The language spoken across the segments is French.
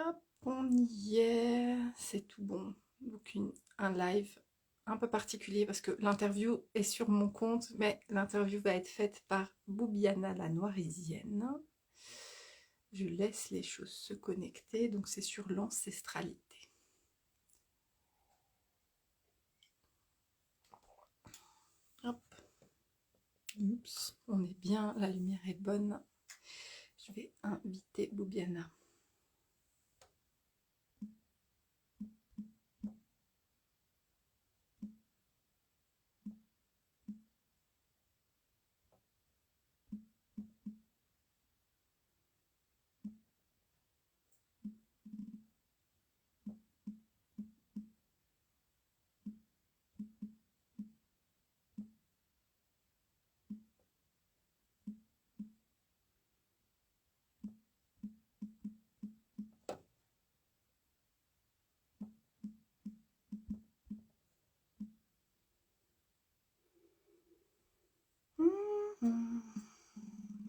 Hop, on y est, c'est tout bon. Donc un live un peu particulier parce que l'interview est sur mon compte, mais l'interview va être faite par Boubiana la Noirisienne. Je laisse les choses se connecter, donc c'est sur l'ancestralité. Hop, oups, on est bien, la lumière est bonne. Je vais inviter Boubiana.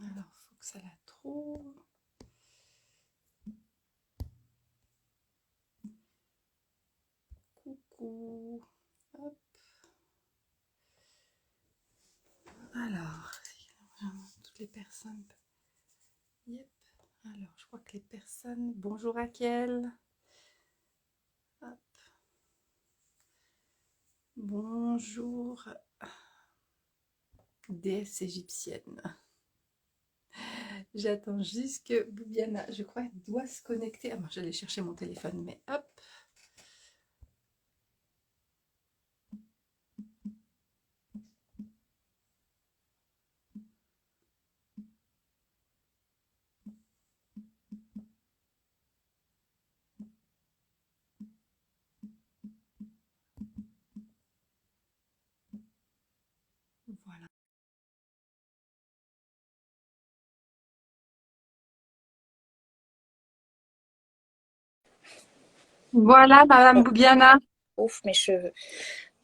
Alors, faut que ça la trouve. Coucou. Hop. Alors, toutes les personnes. Yep. Alors, je crois que les personnes. Bonjour Raquel. Hop. Bonjour. Déesse égyptienne. J'attends juste que Boubiana, je crois, doit se connecter. Ah, moi, j'allais chercher mon téléphone, mais hop. Voilà. Voilà, Madame Boubiana. Ouf, mes cheveux.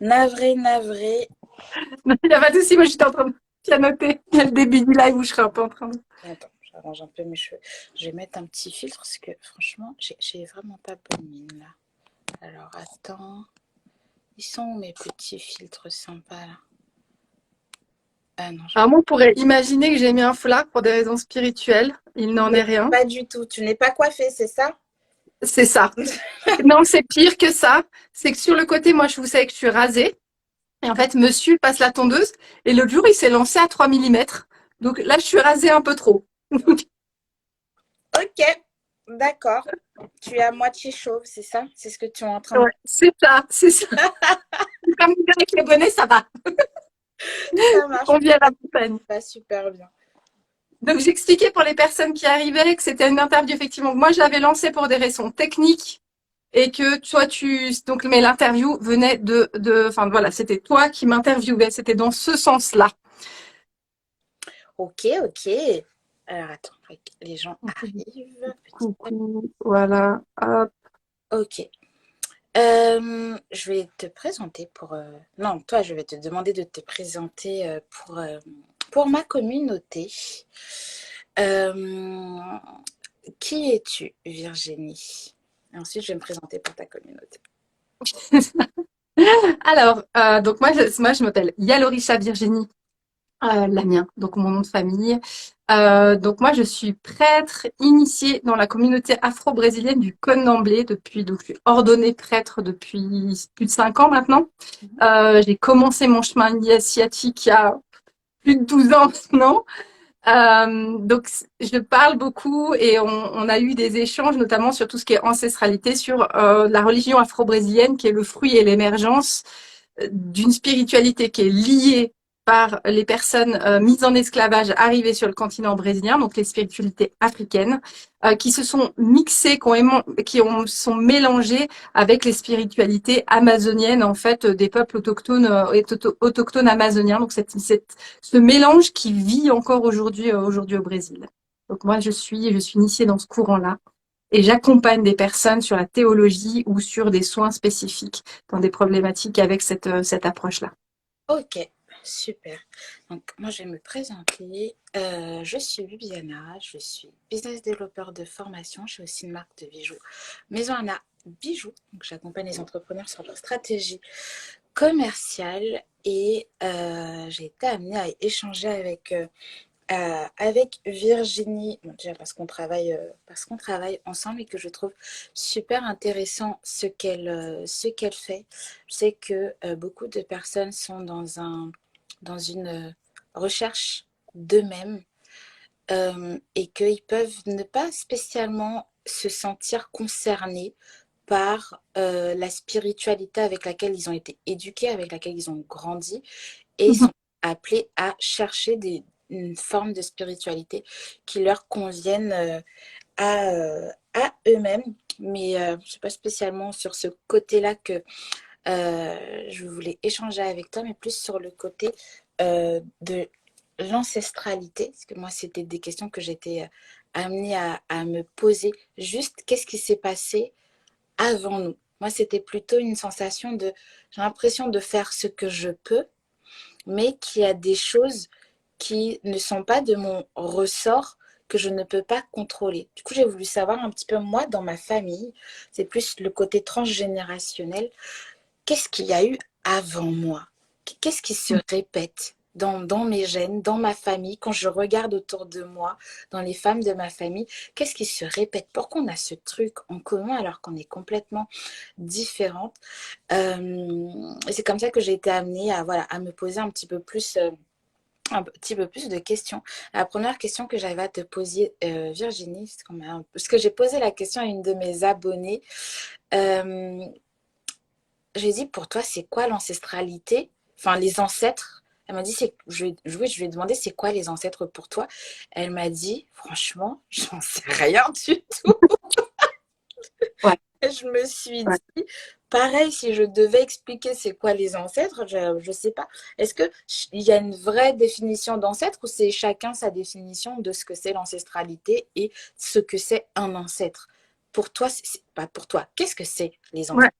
Navré, navré. Il n'y a pas de souci, moi j'étais en train de pianoter. Il y a le début du live où je serai un peu en train de. Attends, j'arrange un peu mes cheveux. Je vais mettre un petit filtre parce que franchement, j'ai vraiment pas bonne mine là. Alors attends. Ils sont où mes petits filtres sympas là? Ah non, Alors, moi, on pourrait imaginer que j'ai mis un foulard pour des raisons spirituelles. Il n'en est rien. pas du tout. Tu n'es pas coiffée, c'est ça? C'est ça. Non, c'est pire que ça. C'est que sur le côté, moi, je vous savez que je suis rasée. Et en fait, monsieur passe la tondeuse. Et l'autre jour, il s'est lancé à 3 millimètres. Donc là, je suis rasée un peu trop. Ok, d'accord. Tu es à moitié chauve, c'est ça? C'est ce que tu es en train de... Ouais, c'est ça, c'est ça. Comme avec les bonnets, ça va. Ça marche. On vit à la montagne. Pas super bien. Donc, j'expliquais pour les personnes qui arrivaient que c'était une interview, effectivement. Moi, je l'avais lancée pour des raisons techniques. Et que toi, donc, mais l'interview venait enfin, voilà, c'était toi qui m'interviewais. C'était dans ce sens-là. Ok, ok. Alors attends, les gens arrivent. Coucou, voilà. Hop. Ok. Je vais te présenter pour... Non, toi, je vais te demander de te présenter pour ma communauté. Euh, Qui es-tu, Virginie? Et ensuite, je vais me présenter pour ta communauté. Alors, donc moi, je m'appelle Yalorisha Virginie Lamien, donc mon nom de famille. Donc moi, je suis prêtre initiée dans la communauté afro-brésilienne du Cône d'Amblé donc je suis ordonnée prêtre depuis plus de 5 ans maintenant. J'ai commencé mon chemin initiatique il y a plus de 12 ans maintenant. Donc je parle beaucoup et on a eu des échanges, notamment sur tout ce qui est ancestralité, sur la religion afro-brésilienne, qui est le fruit et l'émergence d'une spiritualité qui est liée par les personnes mises en esclavage arrivées sur le continent brésilien, donc les spiritualités africaines, qui se sont mixées, sont mélangées avec les spiritualités amazoniennes, en fait, des peuples autochtones amazoniens. Donc ce mélange qui vit encore aujourd'hui au Brésil. Donc moi, je suis initiée dans ce courant-là. Et j'accompagne des personnes sur la théologie ou sur des soins spécifiques dans des problématiques avec cette approche-là. Ok, super. Donc, moi, je vais me présenter. Je suis Bibiana, je suis business développeur de formation. Je suis aussi une marque de bijoux. Maison Anna Bijoux. Donc, j'accompagne les entrepreneurs sur leur stratégie commerciale et j'ai été amenée à échanger avec Virginie, bon, déjà parce qu'on travaille ensemble et que je trouve super intéressant ce qu'elle fait. Je sais que beaucoup de personnes sont dans une recherche d'eux-mêmes et qu'ils peuvent ne pas spécialement se sentir concernés par la spiritualité avec laquelle ils ont été éduqués, avec laquelle ils ont grandi, et ils Mhm. sont appelés à chercher une forme de spiritualité qui leur convienne à eux-mêmes. Mais c'est pas spécialement sur ce côté-là que je voulais échanger avec toi, mais plus sur le côté de l'ancestralité, parce que moi, c'était des questions que j'étais amenée à me poser. Juste, qu'est-ce qui s'est passé avant nous? Moi, c'était plutôt une sensation de, j'ai l'impression de faire ce que je peux, mais qu'il y a des choses qui ne sont pas de mon ressort, que je ne peux pas contrôler. Du coup, j'ai voulu savoir un petit peu, moi, dans ma famille, c'est plus le côté transgénérationnel, qu'est-ce qu'il y a eu avant moi? Qu'est-ce qui se répète dans mes gènes, dans ma famille, quand je regarde autour de moi, dans les femmes de ma famille, qu'est-ce qui se répète? Pourquoi on a ce truc en commun alors qu'on est complètement différentes? Et c'est comme ça que j'ai été amenée à, voilà, à me poser un petit peu plus de questions. La première question que j'avais à te poser, Virginie, parce que j'ai posé la question à une de mes abonnées, euh, j'ai dit, pour toi, c'est quoi l'ancestralité? Enfin, les ancêtres. Elle m'a dit, oui, je lui ai demandé, c'est quoi les ancêtres pour toi? Elle m'a dit, franchement, j'en sais rien du tout. Ouais, Et je me suis ouais. dit, pareil, si je devais expliquer c'est quoi les ancêtres, je ne sais pas. Est-ce qu'il y a une vraie définition d'ancêtre ou c'est chacun sa définition de ce que c'est l'ancestralité et ce que c'est un ancêtre? Pour toi, pas pour toi. Qu'est-ce que c'est les Ouais. ancêtres?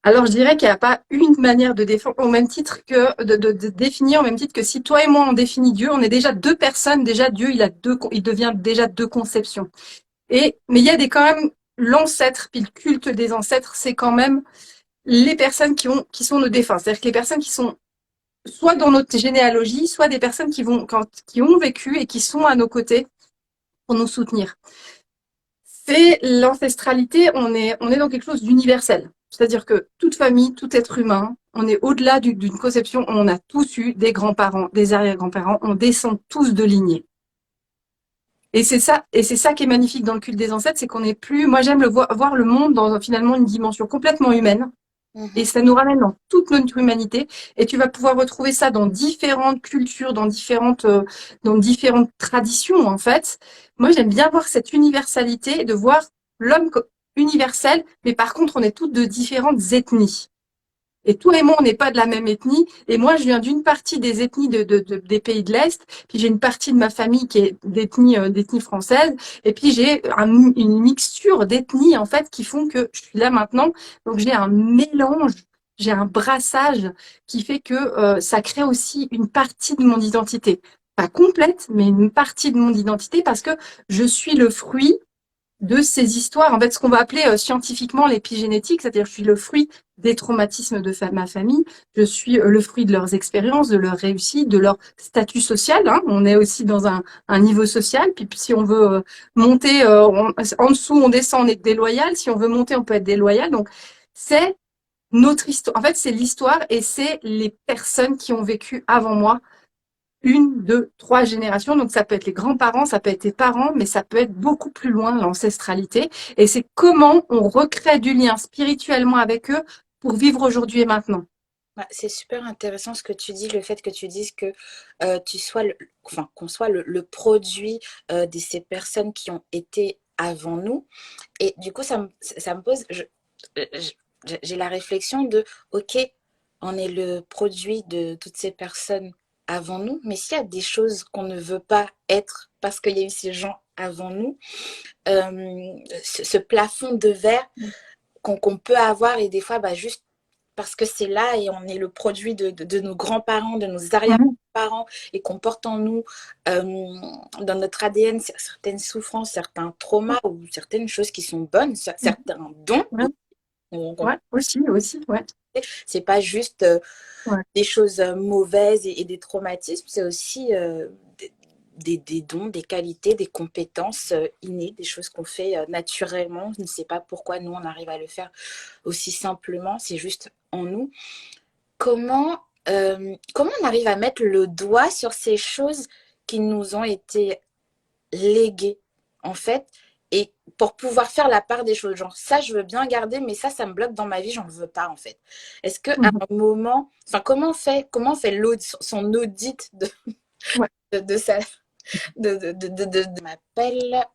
Alors, je dirais qu'il n'y a pas une manière de défendre au même titre que de définir au même titre que si toi et moi on définit Dieu, on est déjà deux personnes. Déjà, Dieu, il devient déjà deux conceptions. Mais il y a quand même l'ancêtre, puis le culte des ancêtres, c'est quand même les personnes qui sont nos défunts. C'est-à-dire que les personnes qui sont soit dans notre généalogie, soit des personnes qui ont vécu et qui sont à nos côtés pour nous soutenir. C'est l'ancestralité, on est dans quelque chose d'universel. C'est-à-dire que toute famille, tout être humain, on est au-delà d'une conception, on a tous eu des grands-parents, des arrière-grands-parents, on descend tous de lignée. Et c'est ça qui est magnifique dans le culte des ancêtres, c'est qu'on n'est plus, moi j'aime voir le monde dans finalement une dimension complètement humaine. Et Mhm. ça nous ramène dans toute notre humanité. Et tu vas pouvoir retrouver ça dans différentes cultures, dans différentes traditions, en fait. Moi, j'aime bien voir cette universalité, de voir l'homme universel, mais par contre, on est toutes de différentes ethnies. Et toi et moi, on n'est pas de la même ethnie. Et moi, je viens d'une partie des ethnies des pays de l'Est. Puis j'ai une partie de ma famille qui est d'ethnie française. Et puis j'ai une mixture d'ethnies, en fait, qui font que je suis là maintenant. Donc j'ai un mélange, j'ai un brassage qui fait que ça crée aussi une partie de mon identité. Pas complète, mais une partie de mon identité parce que je suis le fruit de ces histoires, en fait, ce qu'on va appeler scientifiquement l'épigénétique, c'est-à-dire je suis le fruit des traumatismes de ma famille, je suis le fruit de leurs expériences, de leurs réussites, de leur statut social. Hein. On est aussi dans un niveau social, puis si on veut monter en dessous, on descend, on est déloyal. Si on veut monter, on peut être déloyal. Donc c'est notre histoire. En fait, c'est l'histoire et c'est les personnes qui ont vécu avant moi une, deux, trois générations. Donc ça peut être les grands-parents, ça peut être les parents, mais ça peut être beaucoup plus loin l'ancestralité. Et c'est comment on recrée du lien spirituellement avec eux pour vivre aujourd'hui et maintenant. Ouais, c'est super intéressant ce que tu dis, le fait que tu dises que tu sois enfin, qu'on soit le produit de ces personnes qui ont été avant nous. Et du coup, ça me pose, j'ai la réflexion de, ok, on est le produit de toutes ces personnes avant nous, mais s'il y a des choses qu'on ne veut pas être parce qu'il y a eu ces gens avant nous, ce plafond de verre qu'on peut avoir et des fois, bah, juste parce que c'est là et on est le produit de nos grands-parents, de nos Mhm. arrière-parents et qu'on porte en nous, euh, dans notre ADN, certaines souffrances, certains traumas ou certaines choses qui sont bonnes, Mhm. certains dons. Ouais, Donc, ouais, aussi, ouais. c'est pas juste Ouais. des choses mauvaises et des traumatismes, c'est aussi des dons, des qualités, des compétences innées, des choses qu'on fait naturellement. Je ne sais pas pourquoi nous, on arrive à le faire aussi simplement, c'est juste en nous. Comment on arrive à mettre le doigt sur ces choses qui nous ont été léguées, en fait, et pour pouvoir faire la part des choses, genre ça je veux bien garder, mais ça me bloque dans ma vie, j'en veux pas en fait. Est-ce qu'à Mhm. un moment, enfin comment on fait son audit Ouais. de sa de m'appelle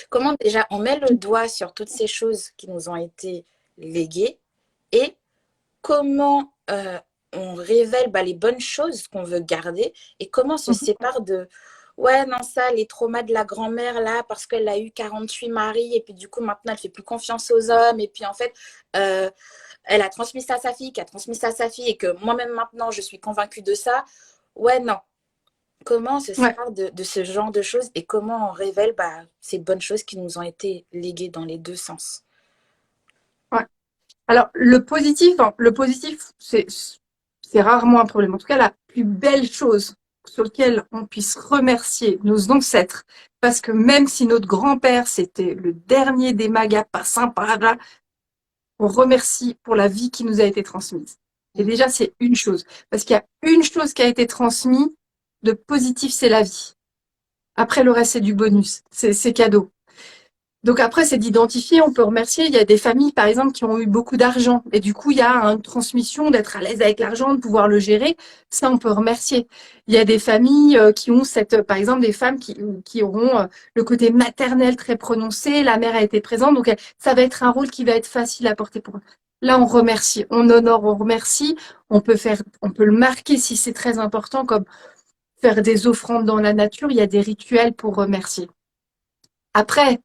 comment déjà on met le doigt sur toutes ces choses qui nous ont été léguées et comment on révèle les bonnes choses qu'on veut garder et comment on se Mhm. sépare de ouais non ça les traumas de la grand-mère là parce qu'elle a eu 48 maris et puis du coup maintenant elle fait plus confiance aux hommes et puis en fait euh, elle a transmis ça à sa fille qui a transmis ça à sa fille et que moi-même maintenant je suis convaincue de ça. Ouais non, comment on se Ouais. sépare de ce genre de choses et comment on révèle ces bonnes choses qui nous ont été léguées dans les deux sens. Ouais. Alors, le positif, c'est rarement un problème. En tout cas, la plus belle chose sur laquelle on puisse remercier nos ancêtres, parce que même si notre grand-père, c'était le dernier des magas pas sympa, là, on remercie pour la vie qui nous a été transmise. Et Mm. déjà, c'est une chose. Parce qu'il y a une chose qui a été transmise de positif, c'est la vie. Après, le reste, c'est du bonus. C'est cadeau. Donc après, c'est d'identifier, on peut remercier. Il y a des familles, par exemple, qui ont eu beaucoup d'argent. Et du coup, il y a une transmission d'être à l'aise avec l'argent, de pouvoir le gérer. Ça, on peut remercier. Il y a des familles qui ont par exemple, des femmes qui auront le côté maternel très prononcé. La mère a été présente. Donc, ça va être un rôle qui va être facile à porter pour eux. Là, on remercie, on honore, on remercie. On peut le marquer si c'est très important, comme faire des offrandes dans la nature. Il y a des rituels pour remercier. Après,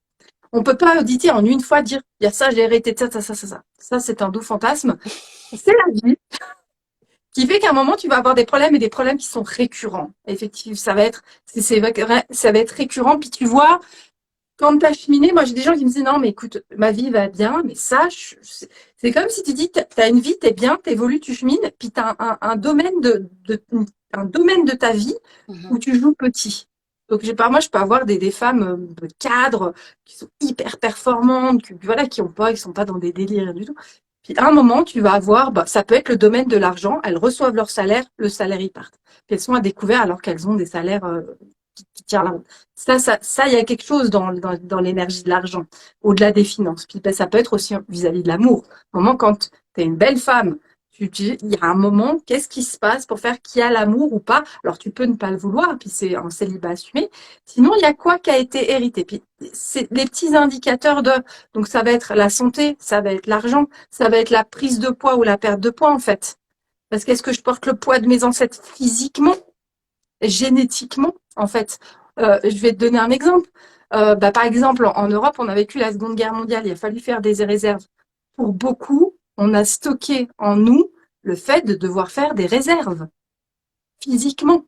on peut pas auditer en une fois dire il y a ça, j'ai hérité de ça, ça, ça, ça, ça. Ça, c'est un doux fantasme. C'est la vie qui fait qu'à un moment, tu vas avoir des problèmes et des problèmes qui sont récurrents. Effectivement, ça va être récurrent. Puis tu vois, quand tu as cheminé, moi j'ai des gens qui me disent non, mais écoute, ma vie va bien, mais ça, c'est comme si tu dis, tu as une vie, tu es bien, tu évolues, tu chemines, puis tu as un domaine un domaine de ta vie où Mhm. tu joues petit. Donc, moi, je peux avoir des femmes de cadres qui sont hyper performantes, voilà, qui sont pas dans des délires du tout. Puis, à un moment, tu vas avoir, ça peut être le domaine de l'argent. Elles reçoivent leur salaire, le salaire, ils partent. Puis elles sont à découvert alors qu'elles ont des salaires qui tirent la route. Il y a quelque chose dans l'énergie de l'argent, au-delà des finances. Puis, ça peut être aussi vis-à-vis de l'amour. Au moment, quand tu es une belle femme, il y a un moment, qu'est-ce qui se passe pour faire qu'il y a l'amour ou pas? Alors, tu peux ne pas le vouloir, puis c'est un célibat assumé. Sinon, il y a quoi qui a été hérité? Puis, c'est les petits indicateurs donc ça va être la santé, ça va être l'argent, ça va être la prise de poids ou la perte de poids, en fait. Parce qu'est-ce que je porte le poids de mes ancêtres physiquement, génétiquement, en fait? Je vais te donner un exemple. Par exemple, en Europe, on a vécu la Seconde Guerre mondiale. Il a fallu faire des réserves. Pour beaucoup, on a stocké en nous le fait de devoir faire des réserves physiquement.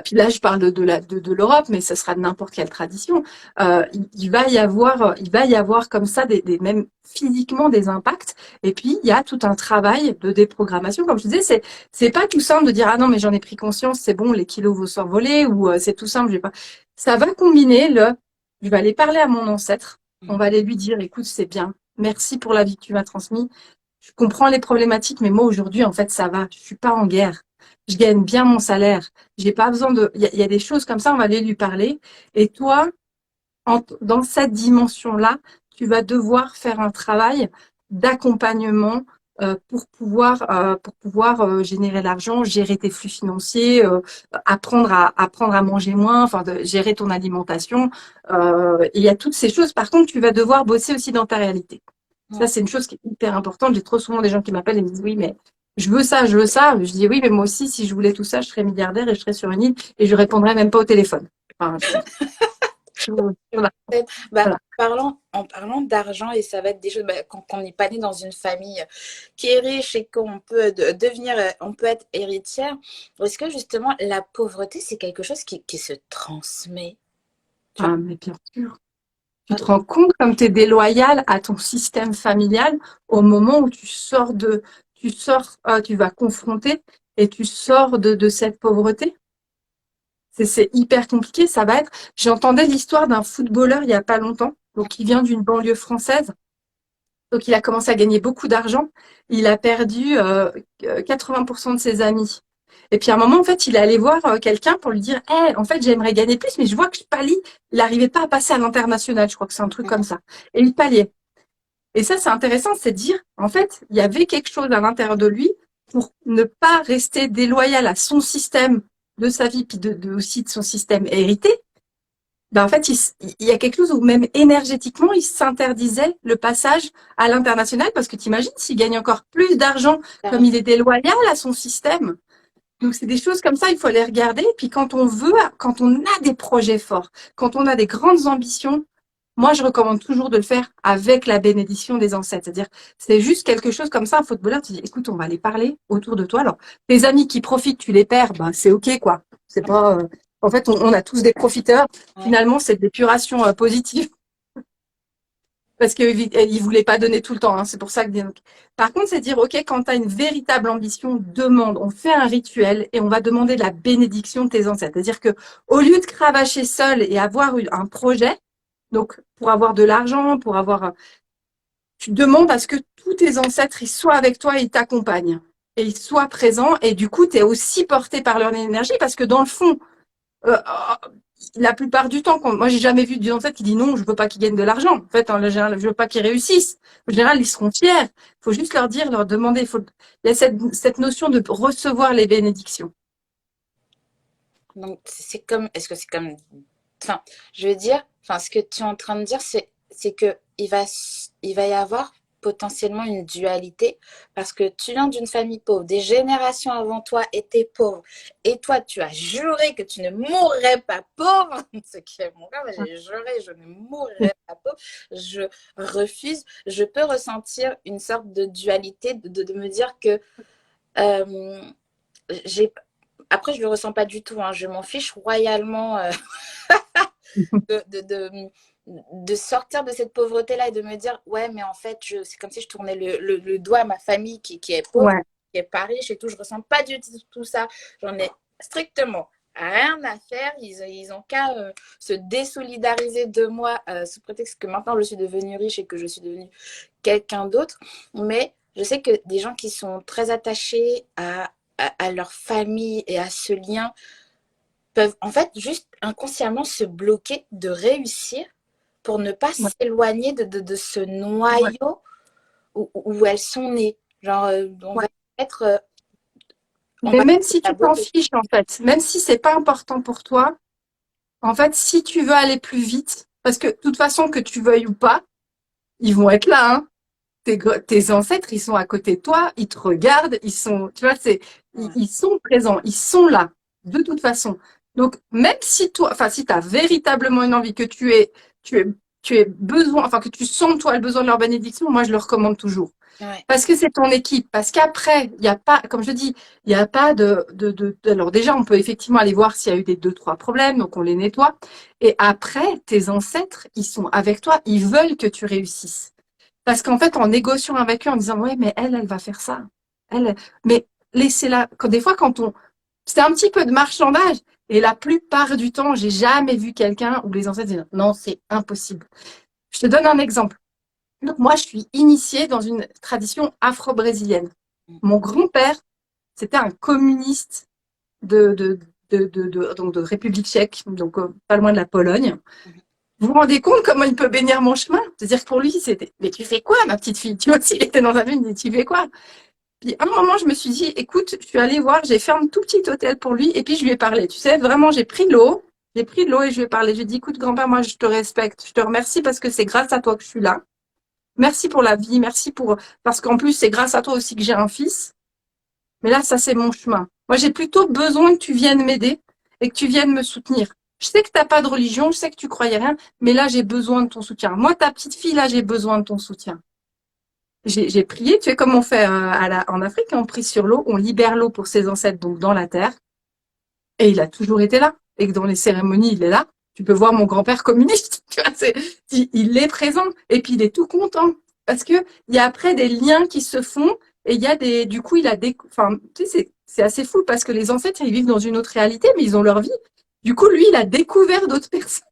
Puis là, je parle de l'Europe, mais ce sera de n'importe quelle tradition. Il va y avoir comme ça même physiquement des impacts. Et puis, il y a tout un travail de déprogrammation. Comme je disais, c'est pas tout simple de dire, ah non, mais j'en ai pris conscience, c'est bon, les kilos vont s'envoler, ou c'est tout simple, j'ai pas. Ça va combiner je vais aller parler à mon ancêtre. On va aller lui dire, écoute, c'est bien. Merci pour la vie que tu m'as transmise. Je comprends les problématiques, mais moi, aujourd'hui, en fait, ça va. Je suis pas en guerre. Je gagne bien mon salaire. J'ai pas besoin il y a des choses comme ça, on va aller lui parler. Et toi, dans cette dimension-là, tu vas devoir faire un travail d'accompagnement pour pouvoir générer l'argent, gérer tes flux financiers, apprendre à manger moins, enfin de gérer ton alimentation. Et il y a toutes ces choses. Par contre, tu vas devoir bosser aussi dans ta réalité. Ça, Ouais. c'est une chose qui est hyper importante. J'ai trop souvent des gens qui m'appellent et me disent oui, mais je veux ça, je veux ça. Je dis oui, mais moi aussi, si je voulais tout ça, je serais milliardaire et je serais sur une île et je répondrais même pas au téléphone. Enfin, Voilà, Bah, voilà. en parlant d'argent, et ça va être des choses, bah, quand on n'est pas né dans une famille qui est riche et qu'on peut devenir, on peut être héritière, est-ce que justement la pauvreté, c'est quelque chose qui se transmet? Tu vois? Ah, mais bien sûr. Tu te rends compte comme tu es déloyal à ton système familial au moment où tu vas confronter et tu sors de cette pauvreté. C'est hyper compliqué. J'entendais l'histoire d'un footballeur il y a pas longtemps, donc qui vient d'une banlieue française. Donc il a commencé à gagner beaucoup d'argent. Il a perdu 80% de ses amis. Et puis à un moment, en fait, il est allé voir quelqu'un pour lui dire, hey, en fait, j'aimerais gagner plus, mais je vois que je pallie. Il n'arrivait pas à passer à l'international. Je crois que c'est un truc comme ça. Et il palliait. Et ça, c'est intéressant, c'est de dire, en fait, il y avait quelque chose à l'intérieur de lui pour ne pas rester déloyal à son système de sa vie, puis aussi de son système hérité. Ben, en fait, il y a quelque chose où même énergétiquement, il s'interdisait le passage à l'international parce que tu imagines s'il gagne encore plus d'argent comme il est déloyal à son système. Donc, c'est des choses comme ça, il faut les regarder. Puis quand on a des projets forts, quand on a des grandes ambitions, moi, je recommande toujours de le faire avec la bénédiction des ancêtres. C'est-à-dire, c'est juste quelque chose comme ça, un footballeur, tu dis, écoute, on va aller parler autour de toi. Alors, tes amis qui profitent, tu les perds, ben, c'est OK, quoi. C'est pas, en fait, on a tous des profiteurs. Ouais. Finalement, c'est de l'épuration positive parce qu'il voulait pas donner tout le temps. Hein. C'est pour ça que. Par contre, c'est dire, OK, quand tu as une véritable ambition, demande. On fait un rituel et on va demander la bénédiction de tes ancêtres. C'est-à-dire que au lieu de cravacher seul et avoir un projet, donc pour avoir de l'argent, tu demandes à ce que tous tes ancêtres ils soient avec toi et ils t'accompagnent et ils soient présents. Et du coup, tu es aussi porté par leur énergie parce que dans le fond, euh, la plupart du temps, moi j'ai jamais vu d'ancêtre qui dit non, je veux pas qu'ils gagnent de l'argent. En fait, en général, je veux pas qu'ils réussissent. En général, ils seront fiers. Il faut juste leur dire, leur demander. Il y a cette notion de recevoir les bénédictions. Donc, c'est comme, est-ce que c'est comme, enfin, je veux dire, enfin, ce que tu es en train de dire, c'est que il va y avoir potentiellement une dualité parce que tu viens d'une famille pauvre, des générations avant toi étaient pauvres et toi, tu as juré que tu ne mourrais pas pauvre, ce qui est mon cas, j'ai juré, je ne mourrai pas pauvre, je refuse, je peux ressentir une sorte de dualité, de me dire que euh, j'ai après, je ne le ressens pas du tout. Hein. Je m'en fiche royalement de, de, de, de, sortir de cette pauvreté-là et de me dire, ouais, mais en fait, c'est comme si je tournais le doigt à ma famille qui est pauvre, Ouais. qui est pas riche et tout. Je ne ressens pas du tout ça. J'en ai strictement rien à faire. Ils ont qu'à se désolidariser de moi sous prétexte que maintenant je suis devenue riche et que je suis devenue quelqu'un d'autre. Mais je sais que des gens qui sont très attachés à leur famille et à ce lien peuvent en fait juste inconsciemment se bloquer de réussir pour ne pas Ouais. s'éloigner de ce Ouais. noyau où elles sont nées. Genre, on Ouais. va être, on Mais va même si la tu t'en beauté. fiches, en fait, même si c'est pas important pour toi, en fait, si tu veux aller plus vite, parce que de toute façon, que tu veuilles ou pas, ils vont être là, hein. Tes ancêtres, ils sont à côté de toi, ils te regardent, tu vois, Ouais. ils sont présents, ils sont là, de toute façon. Donc, même si toi, enfin, si tu as véritablement une envie que tu es, tu es besoin, enfin, que tu sens, toi, le besoin de leur bénédiction, moi, je le recommande toujours. Ouais. Parce que c'est ton équipe. Parce qu'après, il n'y a pas, comme je dis, il n'y a pas alors déjà, on peut effectivement aller voir s'il y a eu des deux, trois problèmes, donc on les nettoie. Et après, tes ancêtres, ils sont avec toi, ils veulent que tu réussisses. Parce qu'en fait, en négociant avec eux, en disant, ouais, mais elle va faire ça. Mais laissez-la. Des fois, c'est un petit peu de marchandage. Et la plupart du temps, j'ai jamais vu quelqu'un où les ancêtres disent, non, c'est impossible. Je te donne un exemple. Donc, moi, je suis initiée dans une tradition afro-brésilienne. Mon grand-père, c'était un communiste de, de, donc de République tchèque, donc pas loin de la Pologne. Vous vous rendez compte comment il peut bénir mon chemin? C'est-à-dire que pour lui, c'était, mais tu fais quoi, ma petite fille? Tu vois, s'il était dans un film, il dit, tu fais quoi? Puis à un moment, je me suis dit, écoute, je suis allée voir, j'ai fait un tout petit hôtel pour lui, et puis je lui ai parlé. Tu sais, vraiment, j'ai pris l'eau et je lui ai parlé. Je lui ai dit, écoute, grand-père, moi, je te respecte, je te remercie parce que c'est grâce à toi que je suis là. Merci pour la vie, parce qu'en plus, c'est grâce à toi aussi que j'ai un fils. Mais là, ça, c'est mon chemin. Moi, j'ai plutôt besoin que tu viennes m'aider et que tu viennes me soutenir. je sais que t'as pas de religion, je sais que tu croyais rien, mais là, j'ai besoin de ton soutien. Moi, ta petite fille, là, j'ai besoin de ton soutien. J'ai prié, tu sais, comme on fait en Afrique, on prie sur l'eau, on libère l'eau pour ses ancêtres, donc dans la terre, et il a toujours été là. Et que dans les cérémonies, il est là. Tu peux voir mon grand-père communiste, tu vois, il est présent, et puis il est tout content. Parce que il y a après des liens qui se font, et il y a du coup, enfin, tu sais, c'est assez fou, parce que les ancêtres, ils vivent dans une autre réalité, mais ils ont leur vie. Du coup, lui, il a découvert d'autres personnes.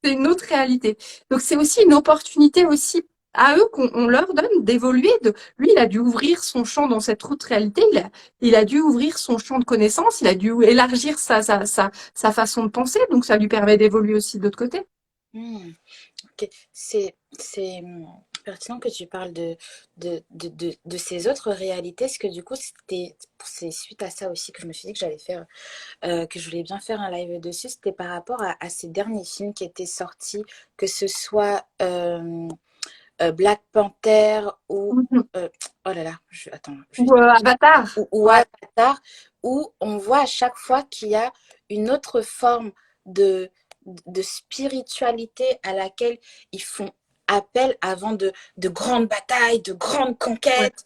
C'est une autre réalité. Donc c'est aussi une opportunité aussi à eux qu'on leur donne d'évoluer. Lui, il a dû ouvrir son champ dans cette autre réalité. Il a dû ouvrir son champ de connaissances. Il a dû élargir sa façon de penser. Donc ça lui permet d'évoluer aussi de l'autre côté. Hmm. Ok. C'est pertinent que tu parles de ces autres réalités, parce que du coup, c'est suite à ça aussi que je me suis dit que j'allais faire, que je voulais bien faire un live dessus. C'était par rapport à ces derniers films qui étaient sortis, que ce soit Black Panther ou oh là là, attends, Ou Avatar. ou Ouais. Avatar, où on voit à chaque fois qu'il y a une autre forme de, de spiritualité à laquelle ils font appel avant de grandes batailles, de grandes Ouais. conquêtes.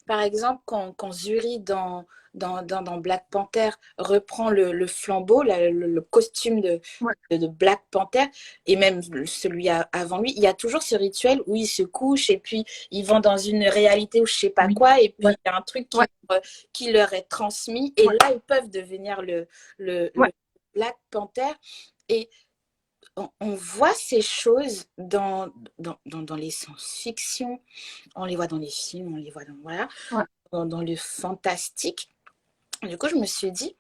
Par exemple, quand Zuri dans Black Panther reprend le flambeau, le costume Ouais. de Black Panther, et même celui avant lui, il y a toujours ce rituel où il se couche et puis ils vont dans une réalité où je sais pas Oui. quoi, et puis Ouais. il y a un truc Ouais. qui leur est transmis, et Ouais. là ils peuvent devenir le Ouais. Black Panther. Et on voit ces choses dans les science-fiction, on les voit dans les films, on les voit voilà, Ouais. dans le fantastique. Du coup, je me suis dit,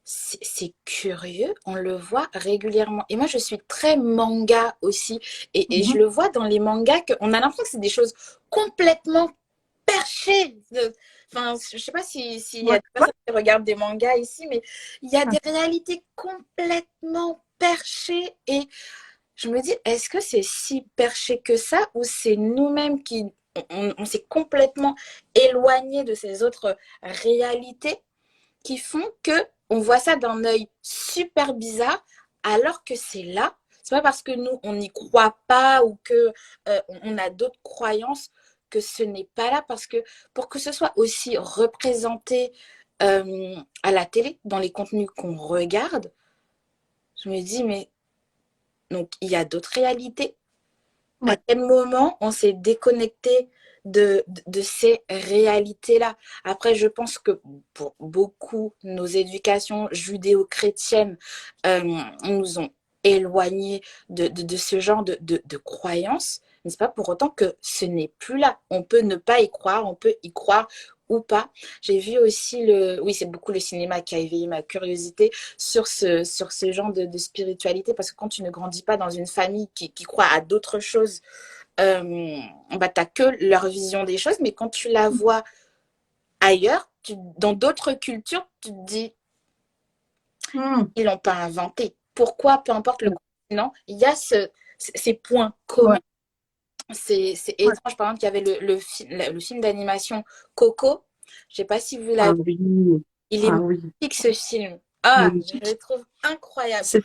c'est curieux, on le voit régulièrement. Et moi, je suis très manga aussi. Et je Mhm. le vois dans les mangas qu'on a l'impression que c'est des choses complètement perchées. Enfin, je sais pas s'il y a Ouais. des Ouais. personnes qui regardent des mangas ici, mais il y a Ouais. des réalités complètement perchées. Et je me dis, est-ce que c'est si perché que ça, ou c'est nous-mêmes qui on s'est complètement éloigné de ces autres réalités qui font que on voit ça d'un œil super bizarre, alors que c'est là. C'est pas parce que nous on n'y croit pas ou que on a d'autres croyances que ce n'est pas là, parce que pour que ce soit aussi représenté à la télé, dans les contenus qu'on regarde, je me dis, mais donc il y a d'autres réalités. À Ouais. quel moment on s'est déconnecté de ces réalités-là? Après, je pense que pour beaucoup, nos éducations judéo-chrétiennes nous ont éloignés de ce genre de croyances, mais ce n'est pas pour autant que ce n'est plus là. On peut ne pas y croire, on peut y croire ou pas. J'ai vu aussi oui, c'est beaucoup le cinéma qui a éveillé ma curiosité sur ce genre de spiritualité, parce que quand tu ne grandis pas dans une famille qui croit à d'autres choses, bah, tu n'as que leur vision des choses, mais quand tu la vois ailleurs, dans d'autres cultures, tu te dis, Mhm. ils l'ont pas inventé. Pourquoi, peu importe le continent, il y a ces points communs. Ouais. C'est Ouais. étrange. Par exemple, il y avait le film d'animation Coco. Je sais pas si vous Ah l'avez. oui. Il est Ah oui. magnifique, ce film. Ah, je le Magnifique. trouve incroyable. C'est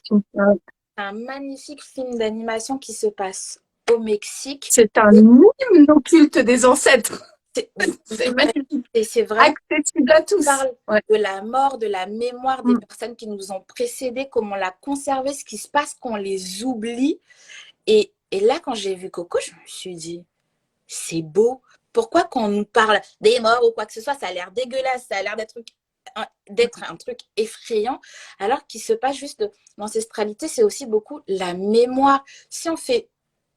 Un magnifique film d'animation qui se passe au Mexique. c'est un Et hymne au culte des ancêtres. c'est C'est magnifique. c'est vraiment Accessible à tous. parle Ouais. de la mort, de la mémoire des Mm. personnes qui nous ont précédés, comment on l'a conservé, ce qui se passe quand on les oublie. Et là, quand j'ai vu Coco, je me suis dit, c'est beau. Pourquoi quand on nous parle des morts ou quoi que ce soit, ça a l'air dégueulasse, ça a l'air d'être un truc effrayant, alors qu'il se passe juste l'ancestralité, c'est aussi beaucoup la mémoire. Si on fait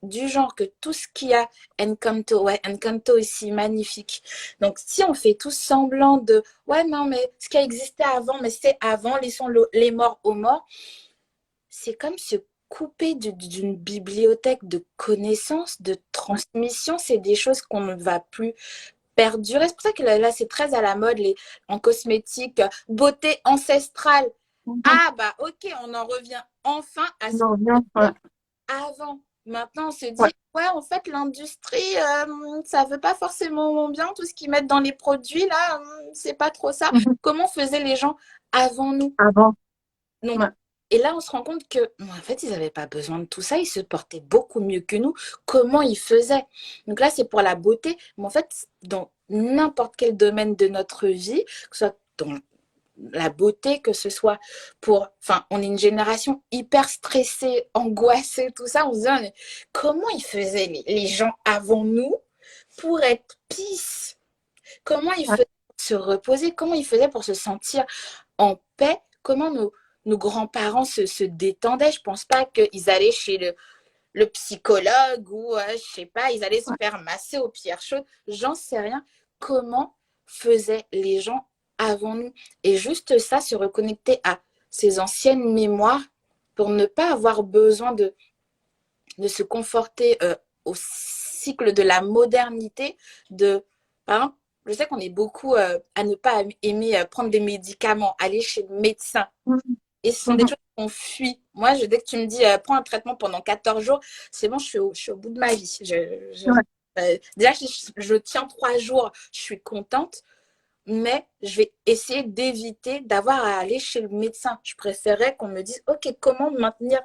du genre que tout ce qu'il y a Encanto, ouais, Encanto ici, magnifique. Donc, si on fait tout semblant de, ouais, non, mais ce qui a existé avant, mais c'est avant, laissons les morts aux morts, c'est comme se couper d'une bibliothèque de connaissances, de Ouais. transmission. C'est des choses qu'on ne va plus perdurer. C'est pour ça que là c'est très à la mode en cosmétique, beauté ancestrale. Mhm. Ah, bah, ok, on en revient enfin à ce Non, qu'on bien. Ouais. faisait avant. Maintenant, on se Ouais. dit, ouais, en fait, l'industrie, ça veut pas forcément bien. Tout ce qu'ils mettent dans les produits, là, c'est pas trop ça. Mhm. Comment faisaient les gens avant nous? Avant. Donc, Ouais. Et là, on se rend compte que, en fait, ils n'avaient pas besoin de tout ça. Ils se portaient beaucoup mieux que nous. Comment ils faisaient? Donc là, c'est pour la beauté. Mais en fait, dans n'importe quel domaine de notre vie, que ce soit dans la beauté, que ce soit pour... Enfin, on est une génération hyper stressée, angoissée, tout ça. On se dit, ah, mais comment ils faisaient les gens avant nous pour être peace? Comment ils Ouais. faisaient pour se reposer? Comment ils faisaient pour se sentir en paix? Comment nos grands-parents se détendaient? Je pense pas qu'ils allaient chez le psychologue ou, je sais pas, ils allaient se Ouais. faire masser aux pierres chaudes. J'en sais rien. Comment faisaient les gens avant nous? Et juste ça, se reconnecter à ces anciennes mémoires pour ne pas avoir besoin de se conforter au cycle de la modernité. Par exemple, je sais qu'on est beaucoup à ne pas aimer prendre des médicaments, aller chez le médecin. Mhm. Et ce sont des Mhm. choses qu'on fuit. Moi, dès que tu me dis prends un traitement pendant 14 jours, c'est bon, je suis au bout de ma vie. Ouais. Déjà, je tiens 3 jours, je suis contente, mais je vais essayer d'éviter d'avoir à aller chez le médecin. Je préférerais qu'on me dise, OK, comment maintenir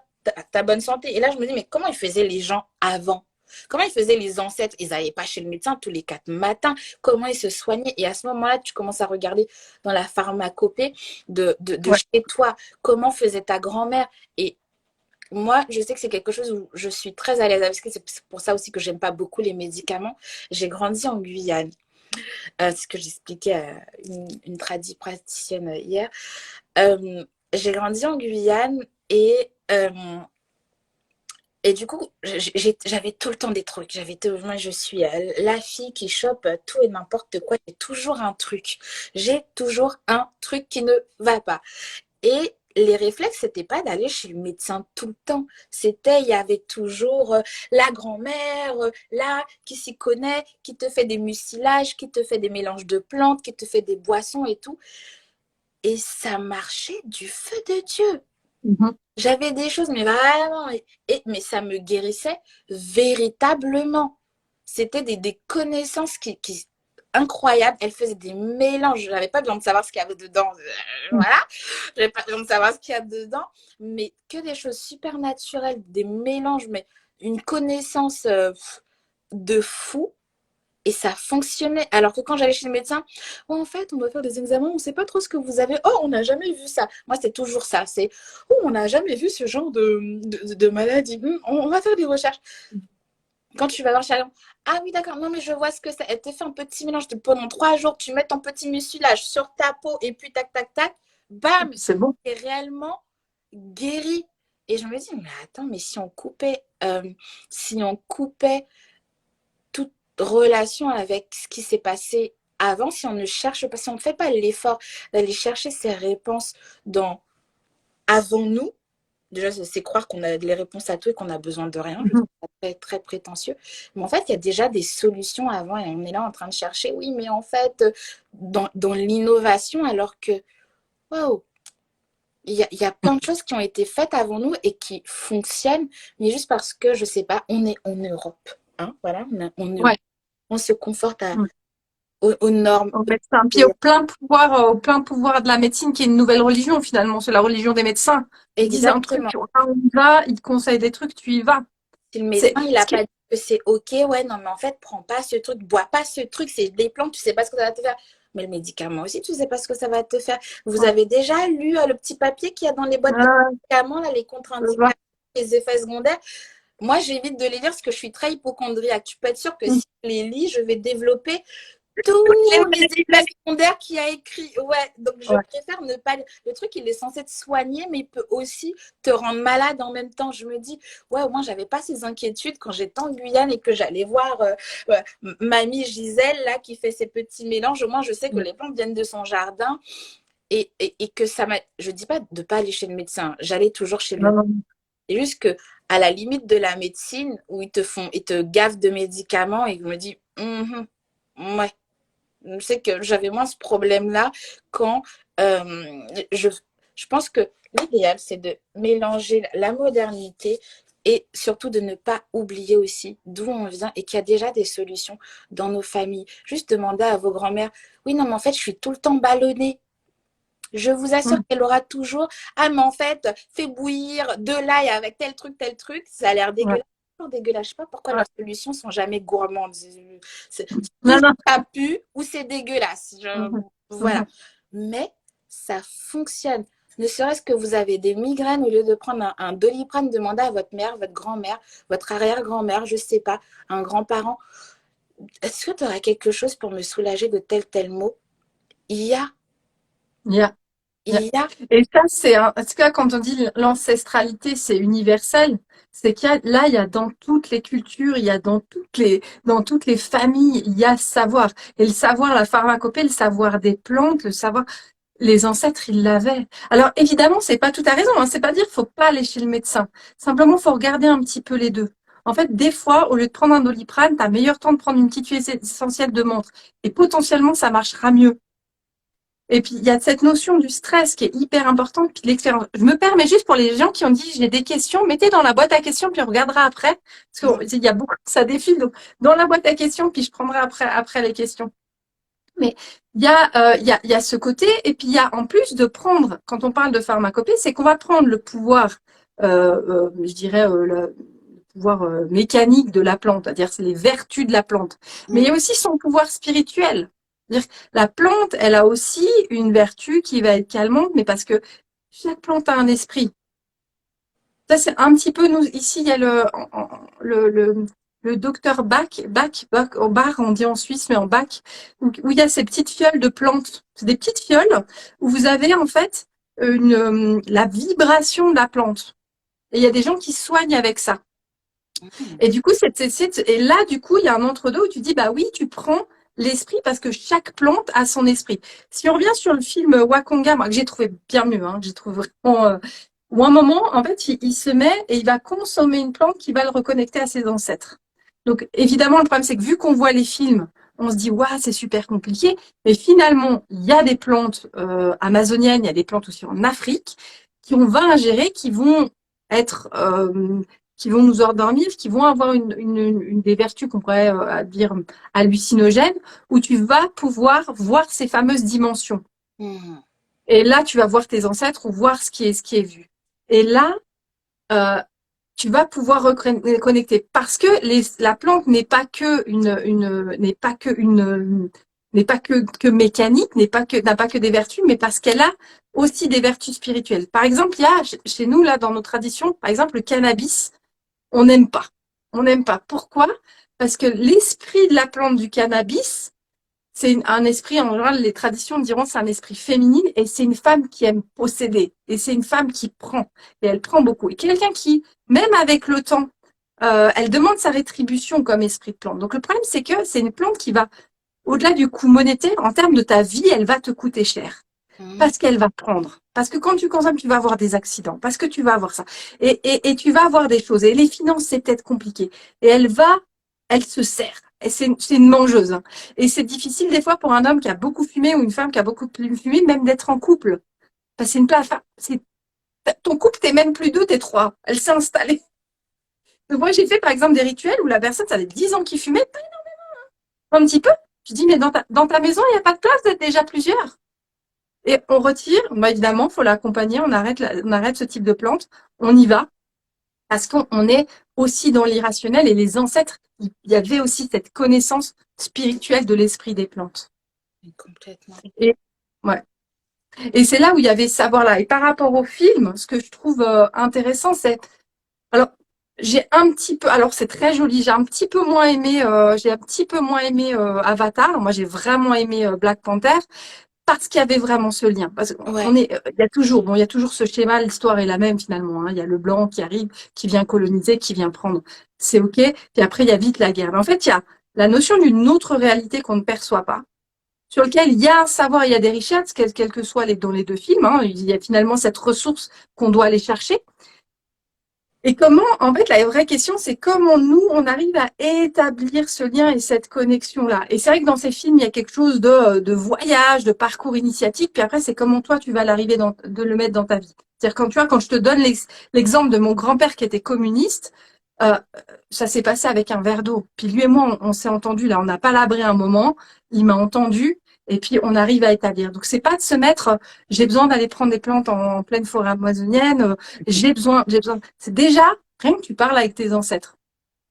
ta bonne santé? Et là, je me dis, mais comment ils faisaient les gens avant? Comment ils faisaient les ancêtres? Ils n'allaient pas chez le médecin tous les 4 matins. Comment ils se soignaient? Et à ce moment-là, tu commences à regarder dans la pharmacopée de Ouais. chez toi, comment faisait ta grand-mère. Et moi, je sais que c'est quelque chose où je suis très à l'aise parce que c'est pour ça aussi que j'aime pas beaucoup les médicaments. J'ai grandi en Guyane. C'est ce que j'expliquais à une tradie praticienne hier. J'ai grandi en Guyane et du coup, j'avais tout le temps des trucs. Moi, je suis la fille qui chope tout et n'importe quoi. J'ai toujours un truc. J'ai toujours un truc qui ne va pas. Et les réflexes, c'était pas d'aller chez le médecin tout le temps. Il y avait toujours la grand-mère, là, qui s'y connaît, qui te fait des mucilages, qui te fait des mélanges de plantes, qui te fait des boissons et tout. Et ça marchait du feu de Dieu. Mhm. J'avais des choses, mais vraiment, mais ça me guérissait véritablement. C'était des connaissances qui incroyables. Elle faisait des mélanges. Je n'avais pas besoin de savoir ce qu'il y avait dedans. Voilà. Je n'avais pas besoin de savoir ce qu'il y a dedans. Mais que des choses super naturelles, des mélanges, mais une connaissance de fou. Et ça fonctionnait. Alors que quand j'allais chez le médecin, oh, en fait, on doit faire des examens, on ne sait pas trop ce que vous avez. Oh, on n'a jamais vu ça. Moi, c'est toujours ça. C'est, oh, on n'a jamais vu ce genre de maladie. On va faire des recherches. Quand tu vas voir Chalon, ah oui, d'accord, non, mais je vois ce que c'est. Elle te fait un petit mélange pendant 3 jours, tu mets ton petit mucilage sur ta peau et puis tac, tac, tac, Et bam, puis c'est bon. tu es réellement guéri. Et je me dis, mais attends, mais si on coupait toute relation avec ce qui s'est passé avant, si on ne cherche pas, si on ne fait pas l'effort d'aller chercher ces réponses dans avant nous, déjà c'est croire qu'on a les réponses à tout et qu'on a besoin de rien, je trouve Mhm. ça très, très prétentieux. Mais en fait, il y a déjà des solutions avant et on est là en train de chercher, oui, mais en fait, dans l'innovation, alors que, waouh, il y a plein de choses qui ont été faites avant nous et qui fonctionnent, mais juste parce que, je sais pas, on est en Europe. Hein, voilà, Ouais. on se conforte Mm. aux normes Au médecin. Puis européennes. au plein pouvoir de la médecine, qui est une nouvelle religion finalement. C'est la religion des médecins. Ils disent un truc, Exactement. ah, on y va, ils te conseillent des trucs, tu y vas. Si le C'est médecin, il ce n'a qui pas est... dit que c'est OK, ouais, non, mais en fait, prends pas ce truc, bois pas ce truc, c'est des plantes, tu sais pas ce que ça va te faire. Mais le médicament aussi, tu sais pas ce que ça va te faire. Vous Ouais. avez déjà lu le petit papier qu'il y a dans les boîtes de Ouais, médicaments, là, les je vois. contre-indications, les effets secondaires. Moi, j'évite de les lire parce que je suis très hypochondriaque. Tu peux être sûr que Mm. si je les lis, je vais développer tous les effets secondaires qu'il a écrit. Ouais, donc je Ouais. préfère ne pas. Le truc, il est censé te soigner, mais il peut aussi te rendre malade en même temps. Je me dis, ouais, au moins, j'avais pas ces inquiétudes quand j'étais en Guyane et que j'allais voir mamie Gisèle, là, qui fait ses petits mélanges. Au moins, je sais que Mm. les plantes viennent de son jardin et que ça m'a. Je dis pas de pas aller chez le médecin. J'allais toujours chez le Non, médecin. non. C'est juste que, à la limite de la médecine, où ils te gavent de médicaments et je me dis, ouais, je sais que j'avais moins ce problème-là quand je, je pense que l'idéal, c'est de mélanger la modernité et surtout de ne pas oublier aussi d'où on vient et qu'il y a déjà des solutions dans nos familles. Juste demander à vos grands-mères, oui, non, mais en fait, je suis tout le temps ballonnée. je vous assure Mm. qu'elle aura toujours, ah, mais en fait, fais bouillir de l'ail avec tel truc, ça a l'air Ouais, dégueulasse. Non, dégueulasse, je sais pas pourquoi ouais. leurs solutions sont jamais gourmandes. C'est Non, toujours non. ça pue ou c'est dégueulasse. Mhm. Voilà. Mhm. Mais ça fonctionne. Ne serait-ce que vous avez des migraines, au lieu de prendre un Doliprane, demandez à votre mère, votre grand-mère, votre arrière-grand-mère, je sais pas, un grand-parent, est-ce que tu aurais quelque chose pour me soulager de tel mot? Il y a, Il y a, il y a. il y a. Et ça, en tout cas, quand on dit l'ancestralité, c'est universel. C'est qu'il y a, là, il y a dans toutes les cultures, il y a dans toutes les familles, il y a savoir. Et le savoir, la pharmacopée, le savoir des plantes, le savoir, les ancêtres, ils l'avaient. Alors, évidemment, c'est pas tout à raison, hein. C'est pas dire qu'il faut pas aller chez le médecin. Simplement, faut regarder un petit peu les deux. En fait, des fois, au lieu de prendre un Doliprane, tu as meilleur temps de prendre une petite huile essentielle de menthe. Et potentiellement, ça marchera mieux. Et puis, il y a cette notion du stress qui est hyper importante, puis de l'expérience. Je me permets juste pour les gens qui ont dit, j'ai des questions, mettez dans la boîte à questions, puis on regardera après. Parce qu'il y a beaucoup, ça défile. Donc, dans la boîte à questions, puis je prendrai après les questions. Mais il y a ce côté, et puis il y a en plus de prendre, quand on parle de pharmacopée, c'est qu'on va prendre le pouvoir, je dirais, le pouvoir mécanique de la plante, c'est-à-dire c'est les vertus de la plante. Mais il y a aussi son pouvoir spirituel. C'est-à-dire la plante, elle a aussi une vertu qui va être calmante, mais parce que chaque plante a un esprit. Ça, c'est un petit peu, nous, ici, il y a le, le, le docteur Bach, au bar, on dit en Suisse, mais en Bach, où il y a ces petites fioles de plantes. C'est des petites fioles où vous avez, en fait, la vibration de la plante. Et il y a des gens qui soignent avec ça. Et du coup, et là, du coup, il y a un entre-deux où tu dis, bah oui, tu prends l'esprit parce que chaque plante a son esprit. Si on revient sur le film Wakonga, moi, que j'ai trouvé bien mieux, hein, j'ai trouvé vraiment, où à un moment, en fait, il se met et il va consommer une plante qui va le reconnecter à ses ancêtres. Donc, évidemment, le problème, c'est que vu qu'on voit les films, on se dit, waouh, c'est super compliqué. Mais finalement, il y a des plantes amazoniennes, il y a des plantes aussi en Afrique qu'on va ingérer, qui vont être qui vont nous endormir, qui vont avoir des vertus qu'on pourrait dire hallucinogènes, où tu vas pouvoir voir ces fameuses dimensions. Mhm. Et là, tu vas voir tes ancêtres ou voir ce qui est vu. Et là, euh, tu vas pouvoir reconnecter parce que la plante n'est pas que que mécanique, n'a pas que des vertus, mais parce qu'elle a aussi des vertus spirituelles. Par exemple, il y a chez nous là dans nos traditions, par exemple le cannabis, on n'aime pas. On n'aime pas. Pourquoi? Parce que l'esprit de la plante du cannabis, c'est un esprit, en général, les traditions diront c'est un esprit féminin et c'est une femme qui aime posséder. Et c'est une femme qui prend. Et elle prend beaucoup. Et quelqu'un qui, même avec le temps, elle demande sa rétribution comme esprit de plante. Donc le problème, c'est que c'est une plante qui va, au-delà du coût monétaire, en termes de ta vie, elle va te coûter cher. Mhm. Parce qu'elle va prendre. Parce que quand tu consommes, tu vas avoir des accidents. Parce que tu vas avoir ça. Et tu vas avoir des choses. Et les finances, c'est peut-être compliqué. Et elle se sert. Et c'est une mangeuse, hein. Et c'est difficile des fois pour un homme qui a beaucoup fumé ou une femme qui a beaucoup fumé, même d'être en couple. Parce que c'est une place, ton couple, t'es même plus deux, t'es trois. Elle s'est installée. Donc moi, j'ai fait par exemple des rituels où la personne, ça fait 10 ans qu'il fumait, un petit peu. Je dis, mais dans ta maison, il n'y a pas de place d'être déjà plusieurs. Et on retire, bah évidemment, faut l'accompagner, on arrête ce type de plante, on y va, parce qu'on est aussi dans l'irrationnel et les ancêtres, il y avait aussi cette connaissance spirituelle de l'esprit des plantes. Complètement. Et, ouais. Et c'est là où il y avait ce savoir-là. Et par rapport au film, ce que je trouve intéressant, c'est, alors, j'ai un petit peu, alors c'est très joli, j'ai un petit peu moins aimé Avatar. Moi, j'ai vraiment aimé Black Panther. Parce qu'il y avait vraiment ce lien. Parce Ouais. il y a toujours ce schéma, l'histoire est la même finalement, hein. Il y a le blanc qui arrive, qui vient coloniser, qui vient prendre. C'est OK. Puis après, il y a vite la guerre. Mais en fait, il y a la notion d'une autre réalité qu'on ne perçoit pas, sur lequel il y a un savoir, il y a des richesses, quelles que soient dans les deux films, hein. Il y a finalement cette ressource qu'on doit aller chercher. Et comment, en fait, la vraie question, c'est comment nous, on arrive à établir ce lien et cette connexion-là. Et c'est vrai que dans ces films, il y a quelque chose de voyage, de parcours initiatique, puis après, c'est comment toi, tu vas de le mettre dans ta vie. C'est-à-dire quand je te donne l'exemple de mon grand-père qui était communiste, euh, ça s'est passé avec un verre d'eau. Puis lui et moi, on s'est entendu, là, on n'a pas labré un moment, il m'a entendu, Et puis, on arrive à établir. Donc, c'est pas de se mettre, j'ai besoin d'aller prendre des plantes en pleine forêt amazonienne, j'ai besoin. C'est déjà, rien que tu parles avec tes ancêtres.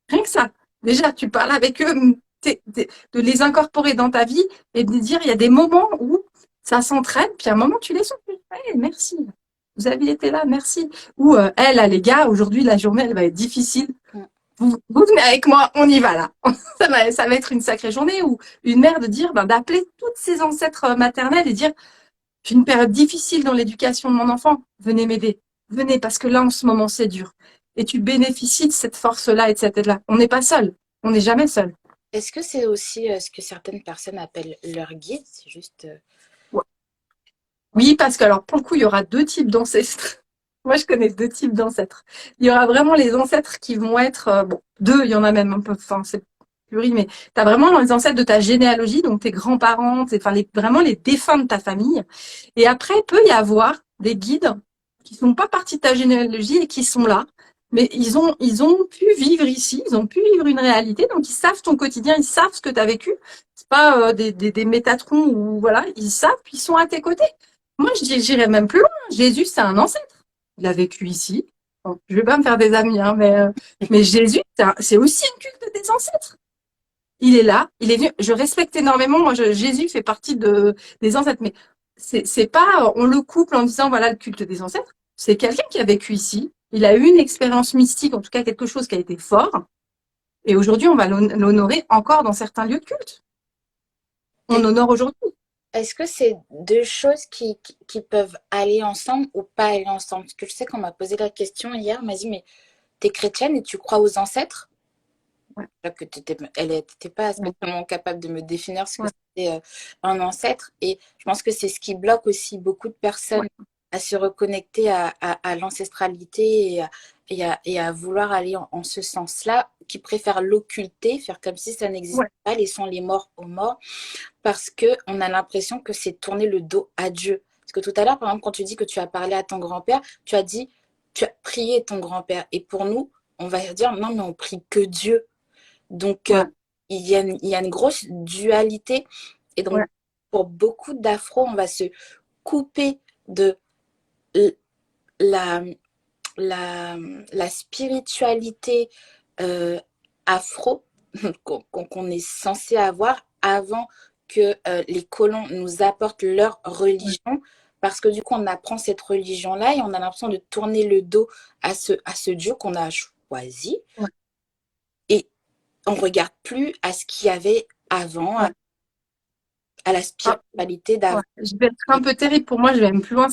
Rien que ça. Déjà, tu parles avec eux, de les incorporer dans ta vie et de dire, il y a des moments où ça s'entraîne, puis à un moment, tu les sens. Hey, merci. Vous avez été là, merci. Ou les gars, aujourd'hui, la journée, elle va être difficile. Vous venez avec moi, on y va là. Ça va être une sacrée journée. Ou une mère de dire, d'appeler toutes ses ancêtres maternels et dire, j'ai une période difficile dans l'éducation de mon enfant. Venez m'aider. Venez, parce que là, en ce moment, c'est dur. Et tu bénéficies de cette force-là et de cette aide-là. On n'est pas seul. On n'est jamais seul. Est-ce que c'est aussi ce que certaines personnes appellent leur guide? C'est juste. Ouais. Oui, parce que alors, pour le coup, il y aura deux types d'ancêtres. Moi, je connais deux types d'ancêtres. Il y aura vraiment les ancêtres qui vont être, deux, il y en a même un peu, enfin, c'est pluri, mais tu as vraiment les ancêtres de ta généalogie, donc tes grands-parents, enfin, vraiment les défunts de ta famille. Et après, il peut y avoir des guides qui sont pas partie de ta généalogie et qui sont là, mais ils ont pu vivre ici, ils ont pu vivre une réalité, donc ils savent ton quotidien, ils savent ce que tu as vécu. C'est pas des métatrons ou voilà, ils savent, puis ils sont à tes côtés. Moi, j'irais même plus loin. Jésus, c'est un ancêtre. Il a vécu ici. Bon, je vais pas me faire des amis, hein, mais Jésus, c'est aussi un culte des ancêtres. Il est là, il est venu. Je respecte énormément. Moi, Jésus fait partie des ancêtres, mais c'est pas, on le couple en disant voilà le culte des ancêtres. C'est quelqu'un qui a vécu ici. Il a eu une expérience mystique, en tout cas quelque chose qui a été fort. Et aujourd'hui, on va l'honorer encore dans certains lieux de culte. On honore aujourd'hui. Est-ce que c'est deux choses qui peuvent aller ensemble ou pas aller ensemble? Parce que je sais qu'on m'a posé la question hier, on m'a dit, mais t'es chrétienne et tu crois aux ancêtres? Ouais. Que elle n'était pas spécialement capable de me définir ce que c'était un ancêtre. Et je pense que c'est ce qui bloque aussi beaucoup de personnes à se reconnecter à l'ancestralité et à vouloir aller en ce sens-là, qui préfèrent l'occulter, faire comme si ça n'existait pas, laissant les morts aux morts, parce qu'on a l'impression que c'est tourner le dos à Dieu. Parce que tout à l'heure, par exemple, quand tu dis que tu as parlé à ton grand-père, tu as dit, tu as prié ton grand-père. Et pour nous, on va dire, non, mais on prie que Dieu. Donc, il y a une grosse dualité. Et donc, pour beaucoup d'afro, on va se couper de la spiritualité afro qu'on est censé avoir avant que les colons nous apportent leur religion. Parce que du coup, on apprend cette religion-là et on a l'impression de tourner le dos à ce Dieu qu'on a choisi. Et on ne regarde plus à ce qu'il y avait avant, à la spiritualité d'avant. Je vais être un peu terrible pour moi, je vais même plus loin.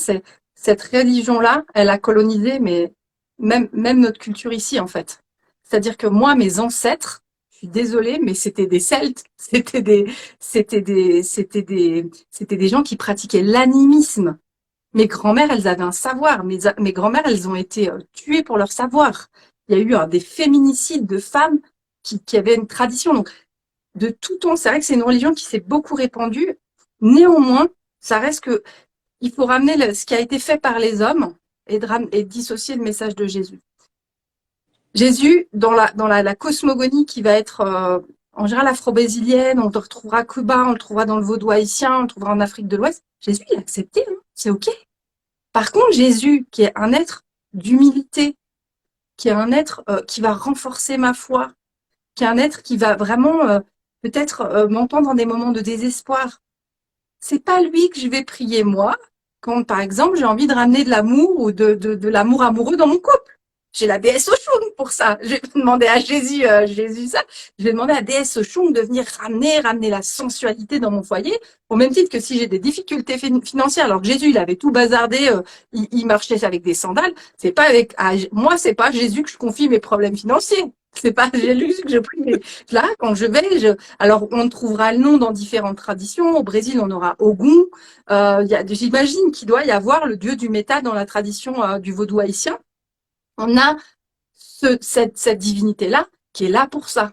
Cette religion-là, elle a colonisé, mais même notre culture ici, en fait. C'est-à-dire que moi, mes ancêtres, je suis désolée, mais c'était des Celtes, c'était des gens qui pratiquaient l'animisme. Mes grand-mères, elles avaient un savoir. Mes grand-mères, elles ont été tuées pour leur savoir. Il y a eu des féminicides de femmes qui avaient une tradition. Donc, de tout temps, c'est vrai que c'est une religion qui s'est beaucoup répandue. Néanmoins, ça reste que il faut ramener ce qui a été fait par les hommes et dissocier le message de Jésus. Jésus, dans la cosmogonie qui va être en général afro-brésilienne, on le retrouvera à Cuba, on le trouvera dans le vaudois haïtien, on le trouvera en Afrique de l'Ouest. Jésus, il a accepté, hein, c'est OK. Par contre, Jésus, qui est un être d'humilité, qui est un être qui va renforcer ma foi, qui est un être qui va vraiment peut-être m'entendre dans des moments de désespoir. C'est pas lui que je vais prier moi quand, par exemple, j'ai envie de ramener de l'amour ou de l'amour amoureux dans mon couple. J'ai la déesse Oshun pour ça. Je vais demander à Jésus, Jésus ça. Je vais demander à la déesse Oshun de venir ramener la sensualité dans mon foyer. Au même titre que si j'ai des difficultés financières, alors que Jésus, il avait tout bazardé, il marchait avec des sandales. C'est pas moi, c'est pas Jésus que je confie mes problèmes financiers. C'est pas Jésus que je prie. Là, quand alors on trouvera le nom dans différentes traditions. Au Brésil, on aura Ogum. J'imagine qu'il doit y avoir le dieu du métal dans la tradition du vaudou haïtien. On a cette divinité-là qui est là pour ça.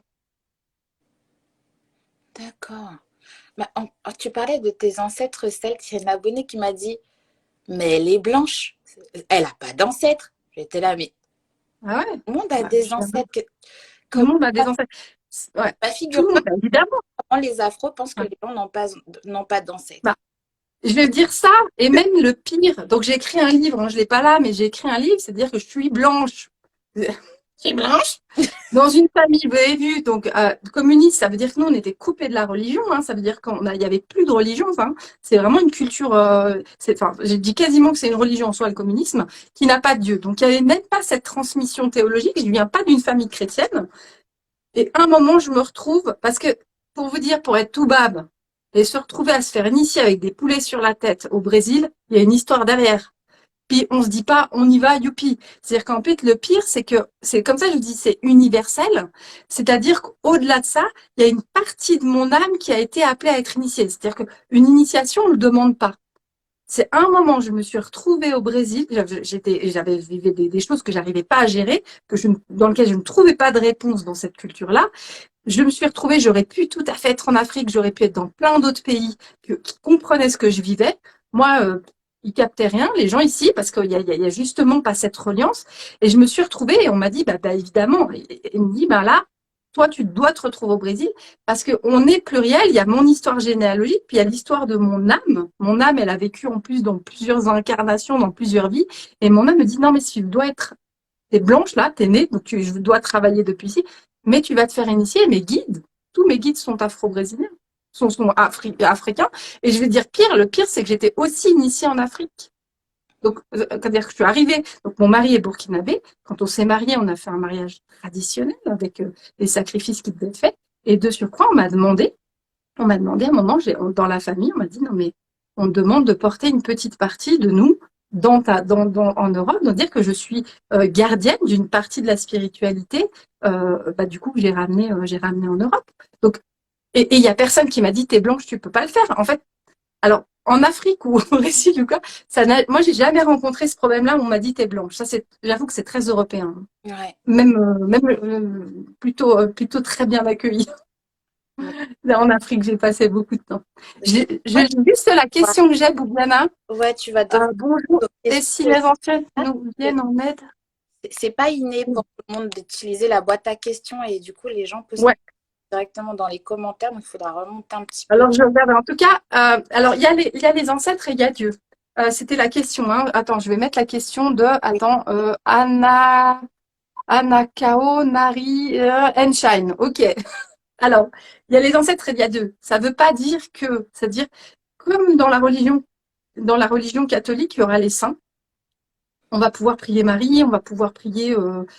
D'accord. Bah, tu parlais de tes ancêtres celtes. Il y a une abonnée qui m'a dit, mais elle est blanche. Elle n'a pas d'ancêtres. J'étais là, mais Ah ouais. tout le monde a des ancêtres. Tout le monde a des ancêtres. Ouais. Bah, Tout le monde, évidemment. moment, les afros pensent que Ouais. les gens n'ont pas d'ancêtres. Bah, je vais dire ça, et même le pire. Donc, j'ai écrit un livre, hein, je l'ai pas là, mais j'ai écrit un livre, c'est-à-dire que je suis blanche. Je suis blanche dans une famille, vous avez vu, donc communiste, ça veut dire que nous, on était coupés de la religion, hein, ça veut dire il y avait plus de religion, hein, c'est vraiment une culture, enfin, j'ai dit quasiment que c'est une religion en soi, le communisme, qui n'a pas de Dieu. Donc, il n'y avait même pas cette transmission théologique, je ne viens pas d'une famille chrétienne, et à un moment, je me retrouve, parce que, pour vous dire, pour être tout bab, et se retrouver à se faire initier avec des poulets sur la tête au Brésil, il y a une histoire derrière. Puis on se dit pas, on y va, youpi. C'est-à-dire qu'en fait, le pire, c'est que c'est comme ça, je vous dis, c'est universel. C'est-à-dire qu'au-delà de ça, il y a une partie de mon âme qui a été appelée à être initiée. C'est-à-dire qu'une initiation, on ne le demande pas. C'est un moment, je me suis retrouvée au Brésil, j'avais vécu des choses que j'arrivais pas à gérer, dans lesquelles je ne trouvais pas de réponse dans cette culture-là. Je me suis retrouvée, j'aurais pu tout à fait être en Afrique, j'aurais pu être dans plein d'autres pays qui comprenaient ce que je vivais. Moi, ils captaient rien, les gens ici, parce qu'il y a justement pas cette reliance. Et je me suis retrouvée et on m'a dit, bah évidemment, et il me dit, bah là, toi, tu dois te retrouver au Brésil parce qu'on est pluriel. Il y a mon histoire généalogique, puis il y a l'histoire de mon âme. Mon âme, elle a vécu en plus dans plusieurs incarnations, dans plusieurs vies. Et mon âme me dit, non, mais si tu dois être, t'es blanche là, t'es née, donc je dois travailler depuis ici, mais tu vas te faire initier. Mes guides, tous mes guides sont afro-brésiliens, sont africains. Et je vais dire pire, le pire, c'est que j'étais aussi initiée en Afrique. Donc, c'est-à-dire que je suis arrivée, donc mon mari est burkinabé. Quand on s'est mariés, on a fait un mariage traditionnel avec les sacrifices qui devaient être faits. Et de surcroît, on m'a demandé à un moment, dans la famille, on m'a dit non mais on me demande de porter une petite partie de nous en Europe, de dire que je suis gardienne d'une partie de la spiritualité. Du coup, j'ai ramené en Europe. Donc, et il y a personne qui m'a dit t'es blanche, tu peux pas le faire. En fait, alors, en Afrique ou au Brésil ou quoi, moi, j'ai jamais rencontré ce problème-là où on m'a dit t'es blanche. Ça, j'avoue que c'est très européen. Ouais. Plutôt très bien accueilli. Là, en Afrique, j'ai passé beaucoup de temps. Je lis juste la question que j'ai, Boubiana. Ouais, tu vas devoir. Bonjour. Et si les anciens nous viennent en aide? C'est pas inné pour tout le monde d'utiliser la boîte à questions et du coup, les gens posent Ouais. directement dans les commentaires, donc il faudra remonter un petit peu. Alors, je regarde. En tout cas, alors il y a les ancêtres et il y a Dieu. C'était la question. Hein. Attends, je vais mettre la question de. Attends, Anakao Nari Enshine. Ok. Alors, il y a les ancêtres et il y a Dieu. Ça veut pas dire que. C'est-à-dire, comme dans la religion catholique, il y aura les saints. On va pouvoir prier Marie, on va pouvoir prier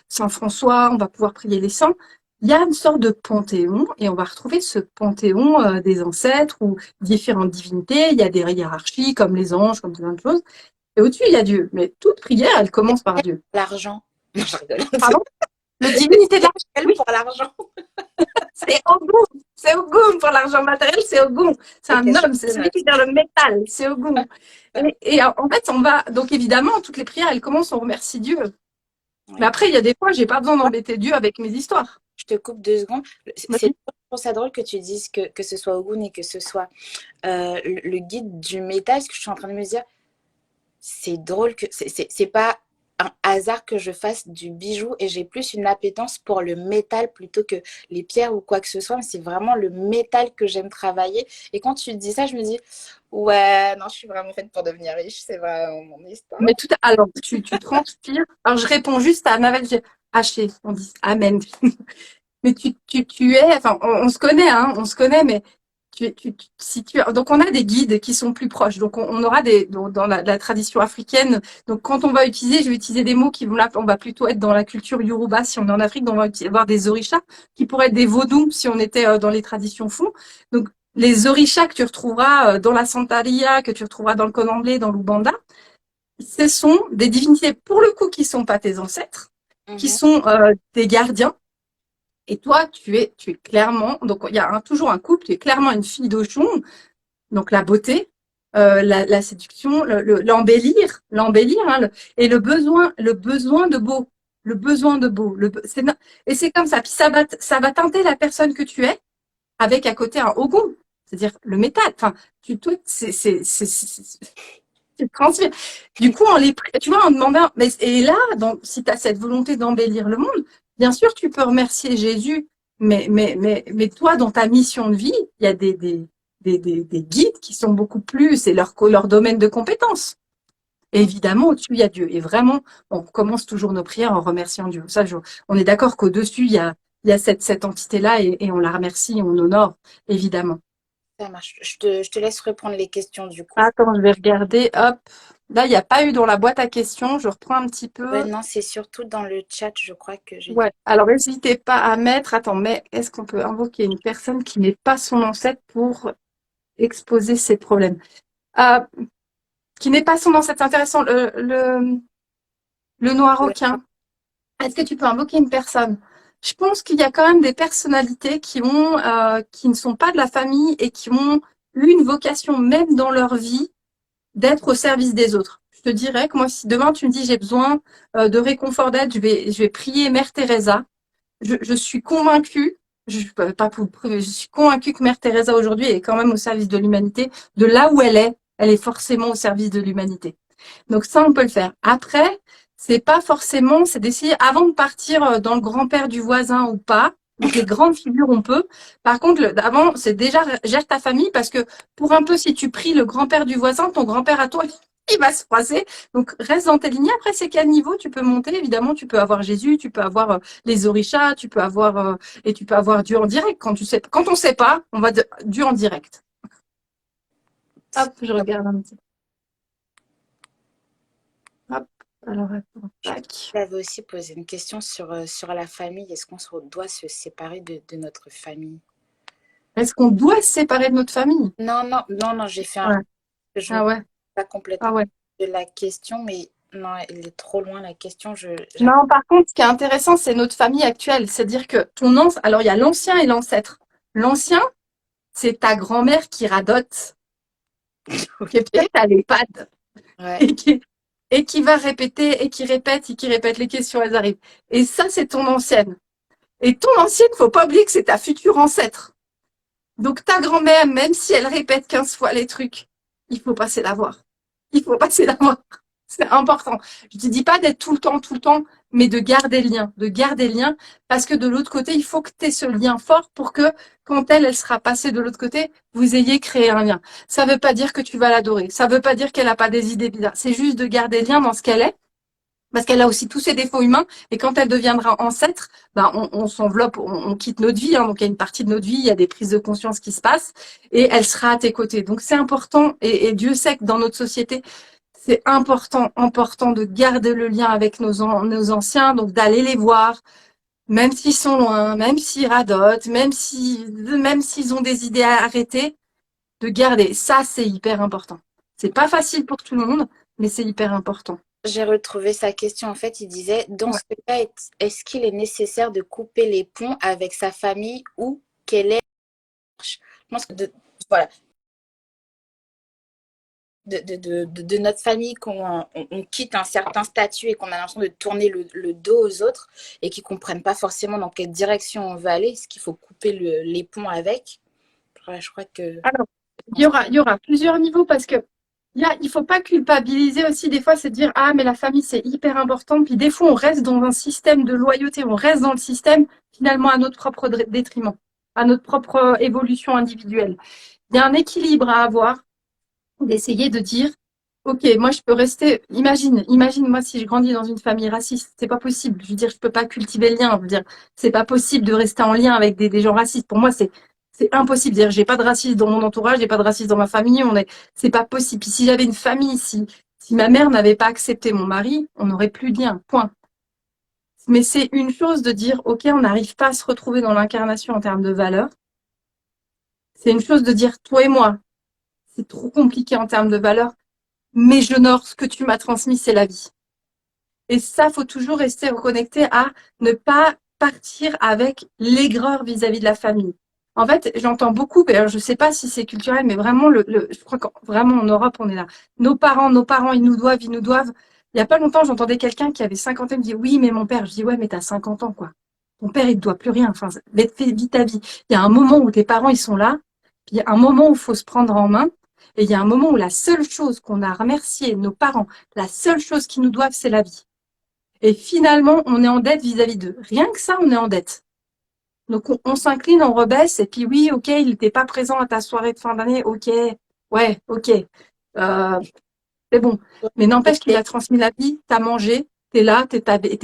Saint François, on va pouvoir prier les saints. Il y a une sorte de panthéon et on va retrouver ce panthéon des ancêtres ou différentes divinités. Il y a des hiérarchies comme les anges, comme plein de choses. Et au-dessus, il y a Dieu. Mais toute prière, elle commence par Dieu. L'argent. Non, je rigole. Pardon? Le divinité de l'argent. Oui, pour l'argent. C'est Ogum. C'est Ogum pour l'argent matériel, c'est Ogum. C'est un homme, c'est celui qui gère le métal, c'est Ogum. Et en fait, on va. Donc évidemment, toutes les prières, elles commencent, on remercie Dieu. Mais après, il y a des fois, j'ai pas besoin d'embêter Dieu avec mes histoires. Je te coupe 2 secondes. Je trouve ça drôle que tu dises que ce soit Ogun et que ce soit le guide du métal, parce que je suis en train de me dire, c'est drôle que c'est pas un hasard que je fasse du bijou et j'ai plus une appétence pour le métal plutôt que les pierres ou quoi que ce soit, mais c'est vraiment le métal que j'aime travailler. Et quand tu dis ça, je me dis, ouais, non, je suis vraiment faite pour devenir riche, c'est vraiment mon histoire. Mais alors, tu transpires. Alors, je réponds juste à Navel, haché, on dit Amen. Mais tu es, enfin, on se connaît, hein, on se connaît, mais donc on a des guides qui sont plus proches. Donc on aura dans la tradition africaine. Donc quand on va utiliser, je vais utiliser des mots qui vont là, on va plutôt être dans la culture Yoruba si on est en Afrique, donc on va avoir des orishas qui pourraient être des vodous si on était dans les traditions fou. Donc les orishas que tu retrouveras dans la Santeria, que tu retrouveras dans le Candomblé, dans l'Ubanda, ce sont des divinités pour le coup qui sont pas tes ancêtres, qui sont des gardiens. Et toi, tu es clairement, donc il y a toujours un couple, tu es clairement une fille d'Oshun, donc la beauté, la séduction, l'embellir, hein, et le besoin de beau, et c'est comme ça. Puis ça va teinter la personne que tu es avec à côté un ogun, c'est-à-dire le métal. Enfin, tu transmets. Du coup, tu vois, en demandant, mais et là, si tu as cette volonté d'embellir le monde, bien sûr, tu peux remercier Jésus Mais toi, dans ta mission de vie, il y a des guides qui sont beaucoup plus, c'est leur domaine de compétence. Et évidemment, au-dessus, il y a Dieu. Et vraiment, on commence toujours nos prières en remerciant Dieu. On est d'accord qu'au-dessus, il y a cette entité-là et on la remercie, on honore, évidemment. Ça marche. Je te laisse reprendre les questions du coup. Attends, je vais regarder. Hop. Là, il n'y a pas eu dans la boîte à questions. Je reprends un petit Ouais, peu. non, c'est surtout dans le chat, je crois que j'ai Ouais. des... Alors, n'hésitez pas à mettre. Attends, mais est-ce qu'on peut invoquer une personne qui n'est pas son ancêtre pour exposer ses problèmes? Euh, qui n'est pas son ancêtre, c'est intéressant. Le noir requin. Est-ce que tu peux invoquer une personne? Je pense qu'il y a quand même des personnalités qui ne sont pas de la famille et qui ont eu une vocation même dans leur vie d'être au service des autres. Je te dirais que moi, si demain tu me dis j'ai besoin de réconfort d'aide, je vais prier Mère Teresa. Je suis convaincue, pas pour, je suis convaincue que Mère Teresa aujourd'hui est quand même au service de l'humanité. De là où elle est forcément au service de l'humanité. Donc ça, on peut le faire. Après, c'est pas forcément, c'est d'essayer avant de partir dans le grand-père du voisin ou pas. Donc les grandes figures, on peut. Par contre, avant, c'est déjà gère ta famille parce que pour un peu, si tu pries le grand-père du voisin, ton grand-père à toi, il va se froisser. Donc reste dans tes lignées. Après, c'est quel niveau tu peux monter? Évidemment, tu peux avoir Jésus, tu peux avoir les orishas, tu peux avoir et tu peux avoir Dieu en direct. Quand on sait pas, on va Dieu en direct. Hop, je regarde un petit peu. Hop. Alors attends, tac. J'avais aussi posé une question sur la famille. Est-ce qu'on doit se séparer de notre famille? Est-ce qu'on doit se séparer de notre famille? Non, non, non, non, j'ai fait un... Ouais. Je me Ah ouais. pas Ah complètement ouais. de la question, mais non, elle est trop loin la question. Non, par contre, ce qui est intéressant, c'est notre famille actuelle. C'est-à-dire que alors il y a l'ancien et l'ancêtre. L'ancien, c'est ta grand-mère qui radote, qui est peut-être à l'EHPAD Ouais. et qui va répéter et qui répète et qui répète les questions, elles arrivent. Et ça, c'est ton ancienne. Et ton ancienne, faut pas oublier que c'est ta future ancêtre. Donc ta grand-mère, même si elle répète 15 fois les trucs, il faut passer la voir. Il faut passer la voir. C'est important. Je te dis pas d'être tout le temps, mais de garder le lien, parce que de l'autre côté, il faut que tu aies ce lien fort pour que quand elle sera passée de l'autre côté, vous ayez créé un lien. Ça veut pas dire que tu vas l'adorer. Ça veut pas dire qu'elle a pas des idées bizarres. C'est juste de garder le lien dans ce qu'elle est parce qu'elle a aussi tous ses défauts humains, et quand elle deviendra ancêtre, ben on s'enveloppe, on quitte notre vie, hein, donc il y a une partie de notre vie, il y a des prises de conscience qui se passent, et elle sera à tes côtés. Donc c'est important, et Dieu sait que dans notre société, c'est important de garder le lien avec nos anciens, donc d'aller les voir, même s'ils sont loin, même s'ils radotent, même s'ils ont des idées à arrêter, de garder. Ça, c'est hyper important. C'est pas facile pour tout le monde, mais c'est hyper important. J'ai retrouvé sa question. En fait, il disait, dans Ouais. ce cas, est-ce qu'il est nécessaire de couper les ponts avec sa famille ou quelle est la marche? Je pense que voilà, de notre famille, on quitte un certain statut et qu'on a l'impression de tourner le dos aux autres et qui ne comprennent pas forcément dans quelle direction on veut aller, est-ce qu'il faut couper les ponts avec? Voilà, je crois que... Alors, il y aura plusieurs niveaux parce que il faut pas culpabiliser aussi. Des fois, c'est de dire, ah, mais la famille, c'est hyper important. Puis des fois, on reste dans un système de loyauté, on reste dans le système, finalement, à notre propre détriment, à notre propre évolution individuelle. Il y a un équilibre à avoir, d'essayer de dire, OK, moi, je peux rester, imagine, moi, si je grandis dans une famille raciste, c'est pas possible. Je veux dire, je peux pas cultiver le lien. Je veux dire, c'est pas possible de rester en lien avec des gens racistes. Pour moi, c'est impossible. Dire, j'ai pas de racisme dans mon entourage, j'ai pas de racisme dans ma famille. C'est pas possible. Puis si j'avais une famille, si ma mère n'avait pas accepté mon mari, on n'aurait plus de lien. Point. Mais c'est une chose de dire, OK, on n'arrive pas à se retrouver dans l'incarnation en termes de valeurs. C'est une chose de dire, toi et moi, c'est trop compliqué en termes de valeurs, mais j'honore ce que tu m'as transmis, c'est la vie. Et ça, faut toujours rester reconnecté à ne pas partir avec l'aigreur vis-à-vis de la famille. En fait, j'entends beaucoup, je ne sais pas si c'est culturel, mais vraiment, je crois que vraiment en Europe, on est là. Nos parents, ils nous doivent, ils nous doivent. Il n'y a pas longtemps, j'entendais quelqu'un qui avait 50 ans, il me dit, oui, mais mon père. Je dis, ouais, mais t'as 50 ans, quoi. Ton père, il te doit plus rien. Enfin, vis ta vie. Il y a un moment où tes parents, ils sont là. Puis il y a un moment où il faut se prendre en main. Et il y a un moment où la seule chose qu'on a remercié nos parents, la seule chose qu'ils nous doivent, c'est la vie. Et finalement, on est en dette vis-à-vis d'eux. Rien que ça, on est en dette. Donc, on s'incline, on rebaisse, et puis oui, ok, il n'était pas présent à ta soirée de fin d'année, ok, ouais, ok, c'est bon. Mais n'empêche qu'il Et a transmis la vie, t'as mangé, t'es là, t'es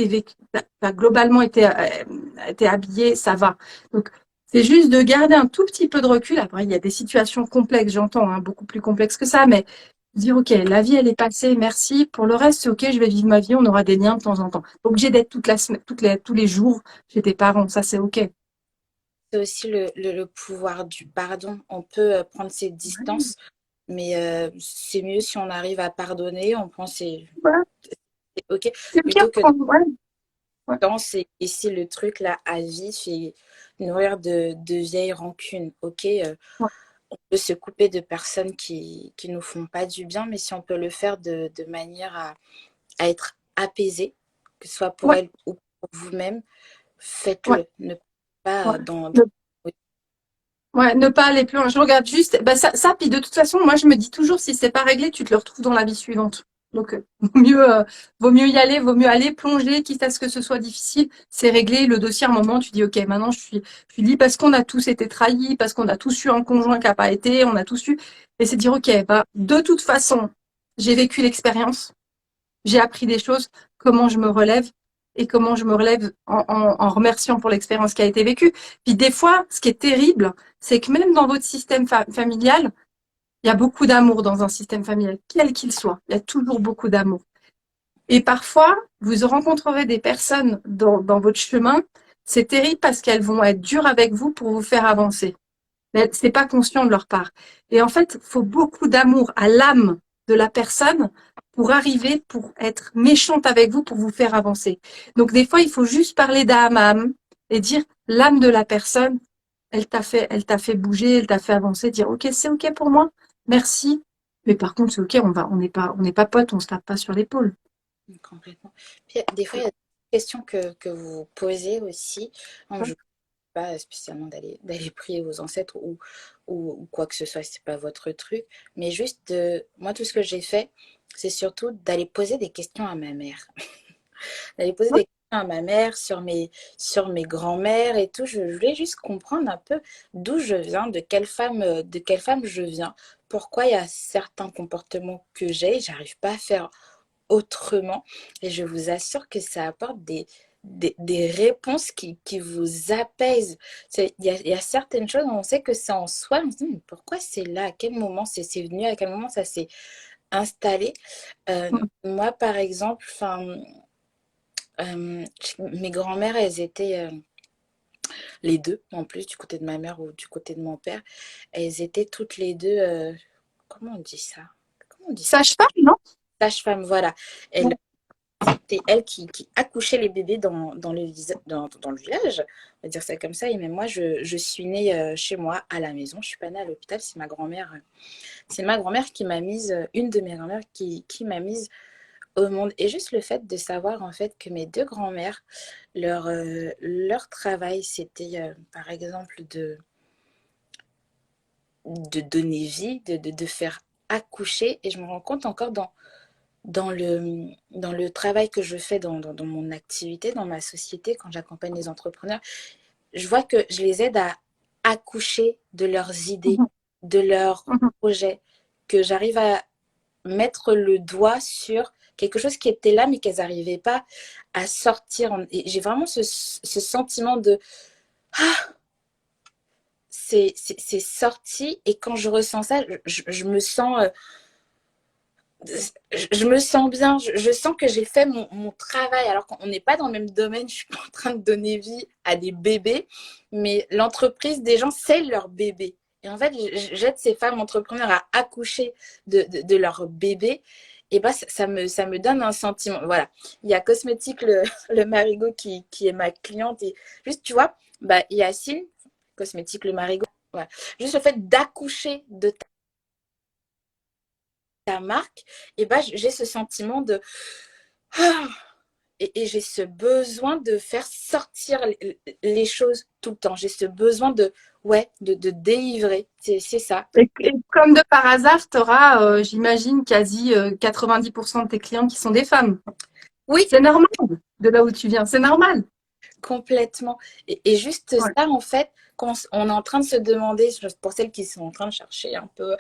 vécu, t'as globalement été habillé, ça va. Donc, c'est juste de garder un tout petit peu de recul. Après, il y a des situations complexes, j'entends, hein, beaucoup plus complexes que ça, mais dire, ok, la vie, elle est passée, merci. Pour le reste, c'est ok, je vais vivre ma vie, on aura des liens de temps en temps. Pas obligé d'être toute la semaine, tous les jours chez tes parents, ça, c'est ok. c'est aussi le pouvoir du pardon. On peut prendre ses distances, mais c'est mieux si on arrive à pardonner. On prend ses Voilà. c'est ok, C'est ok à plutôt que prendre, ouais. Ouais. danse et ici le truc là à vie, c'est nourrir de vieilles rancunes. Ok, Ouais. on peut se couper de personnes qui nous font pas du bien, mais si on peut le faire de manière à être apaisé, que ce soit pour Ouais. elle ou pour vous-même, Ouais. faites-le. Ne Ouais. pas dans... Ne, Oui, ouais, ne pas aller plus loin. Je regarde juste, bah ça, puis de toute façon, moi, je me dis toujours, si c'est pas réglé, tu te le retrouves dans la vie suivante. Donc, vaut mieux y aller, vaut mieux aller plonger, quitte à ce que ce soit difficile. C'est réglé, le dossier, à un moment, tu dis, OK, maintenant, je suis libre parce qu'on a tous été trahis, parce qu'on a tous eu un conjoint qui n'a pas été, on a tous eu, et c'est dire, OK, bah, de toute façon, j'ai vécu l'expérience. J'ai appris des choses, comment je me relève et comment je me relève en remerciant pour l'expérience qui a été vécue. Puis des fois, ce qui est terrible, c'est que même dans votre système familial, il y a beaucoup d'amour dans un système familial, quel qu'il soit. Il y a toujours beaucoup d'amour. Et parfois, vous rencontrerez des personnes dans votre chemin. C'est terrible parce qu'elles vont être dures avec vous pour vous faire avancer. Mais c'est pas conscient de leur part. Et en fait, il faut beaucoup d'amour à l'âme de la personne pour arriver, pour être méchante avec vous, pour vous faire avancer. Donc des fois, il faut juste parler d'âme à âme et dire l'âme de la personne, elle t'a fait bouger, elle t'a fait avancer, dire ok, c'est ok pour moi, merci. Mais par contre, c'est ok, on n'est pas potes, on se tape pas sur l'épaule. complètement. Puis, des fois, il y a des questions que vous posez aussi. Donc, je ne pas spécialement d'aller prier aux ancêtres ou quoi que ce soit, c'est pas votre truc. Mais juste, moi, tout ce que j'ai fait, c'est surtout d'aller poser des questions à ma mère. D'aller poser des questions à ma mère sur mes grands-mères et tout. Je voulais juste comprendre un peu d'où je viens, de quelle femme je viens, pourquoi il y a certains comportements que j'ai, j'arrive pas à faire autrement. Et je vous assure que ça apporte des réponses qui vous apaisent. Il y a certaines choses, on sait que c'est en soi, on se dit, mais pourquoi c'est là? À quel moment c'est venu? À quel moment ça s'est installé? Moi, par exemple, mes grands-mères, elles étaient les deux, en plus, du côté de ma mère ou du côté de mon père, elles étaient toutes les deux, comment on dit ça? Comment on dit ça? Sage-femme, non? Sage-femme, voilà. Elles c'est elle qui accouchait les bébés dans le village, on va dire ça comme ça. Et même moi, je suis née chez moi à la maison. Je suis pas née à l'hôpital. C'est ma grand-mère qui m'a mise, une de mes grand-mères qui m'a mise au monde. Et juste le fait de savoir en fait que mes deux grand-mères, leur travail, c'était par exemple de donner vie, de faire accoucher. Et je me rends compte encore dans le travail que je fais dans mon activité, dans ma société, quand j'accompagne les entrepreneurs, je vois que je les aide à accoucher de leurs idées, Mhm, de leurs mhm. projets, que j'arrive à mettre le doigt sur quelque chose qui était là mais qu'elles n'arrivaient pas à sortir. Et j'ai vraiment ce sentiment de ah, c'est sorti et quand je ressens ça, je me sens je me sens bien, je sens que j'ai fait mon travail, alors qu'on n'est pas dans le même domaine, je suis pas en train de donner vie à des bébés, mais l'entreprise des gens, c'est leur bébé. Et en fait, j'aide ces femmes entrepreneurs à accoucher de leur bébé. Et bah, ça me donne un sentiment. Voilà. Il y a Cosmétique le Marigot qui est ma cliente. Et juste, tu vois, bah, Yacine, Cosmétique le Marigot, voilà. Juste le fait d'accoucher de ta marque, et bah, j'ai ce sentiment de ah, et j'ai ce besoin de faire sortir les choses tout le temps. J'ai ce besoin de délivrer. C'est ça. Et comme de par hasard, tu auras, j'imagine, quasi 90% de tes clients qui sont des femmes. Oui, C'est normal de là où tu viens, c'est normal. Complètement. Et juste Ouais. ça, en fait, quand on est en train de se demander, pour celles qui sont en train de chercher un peu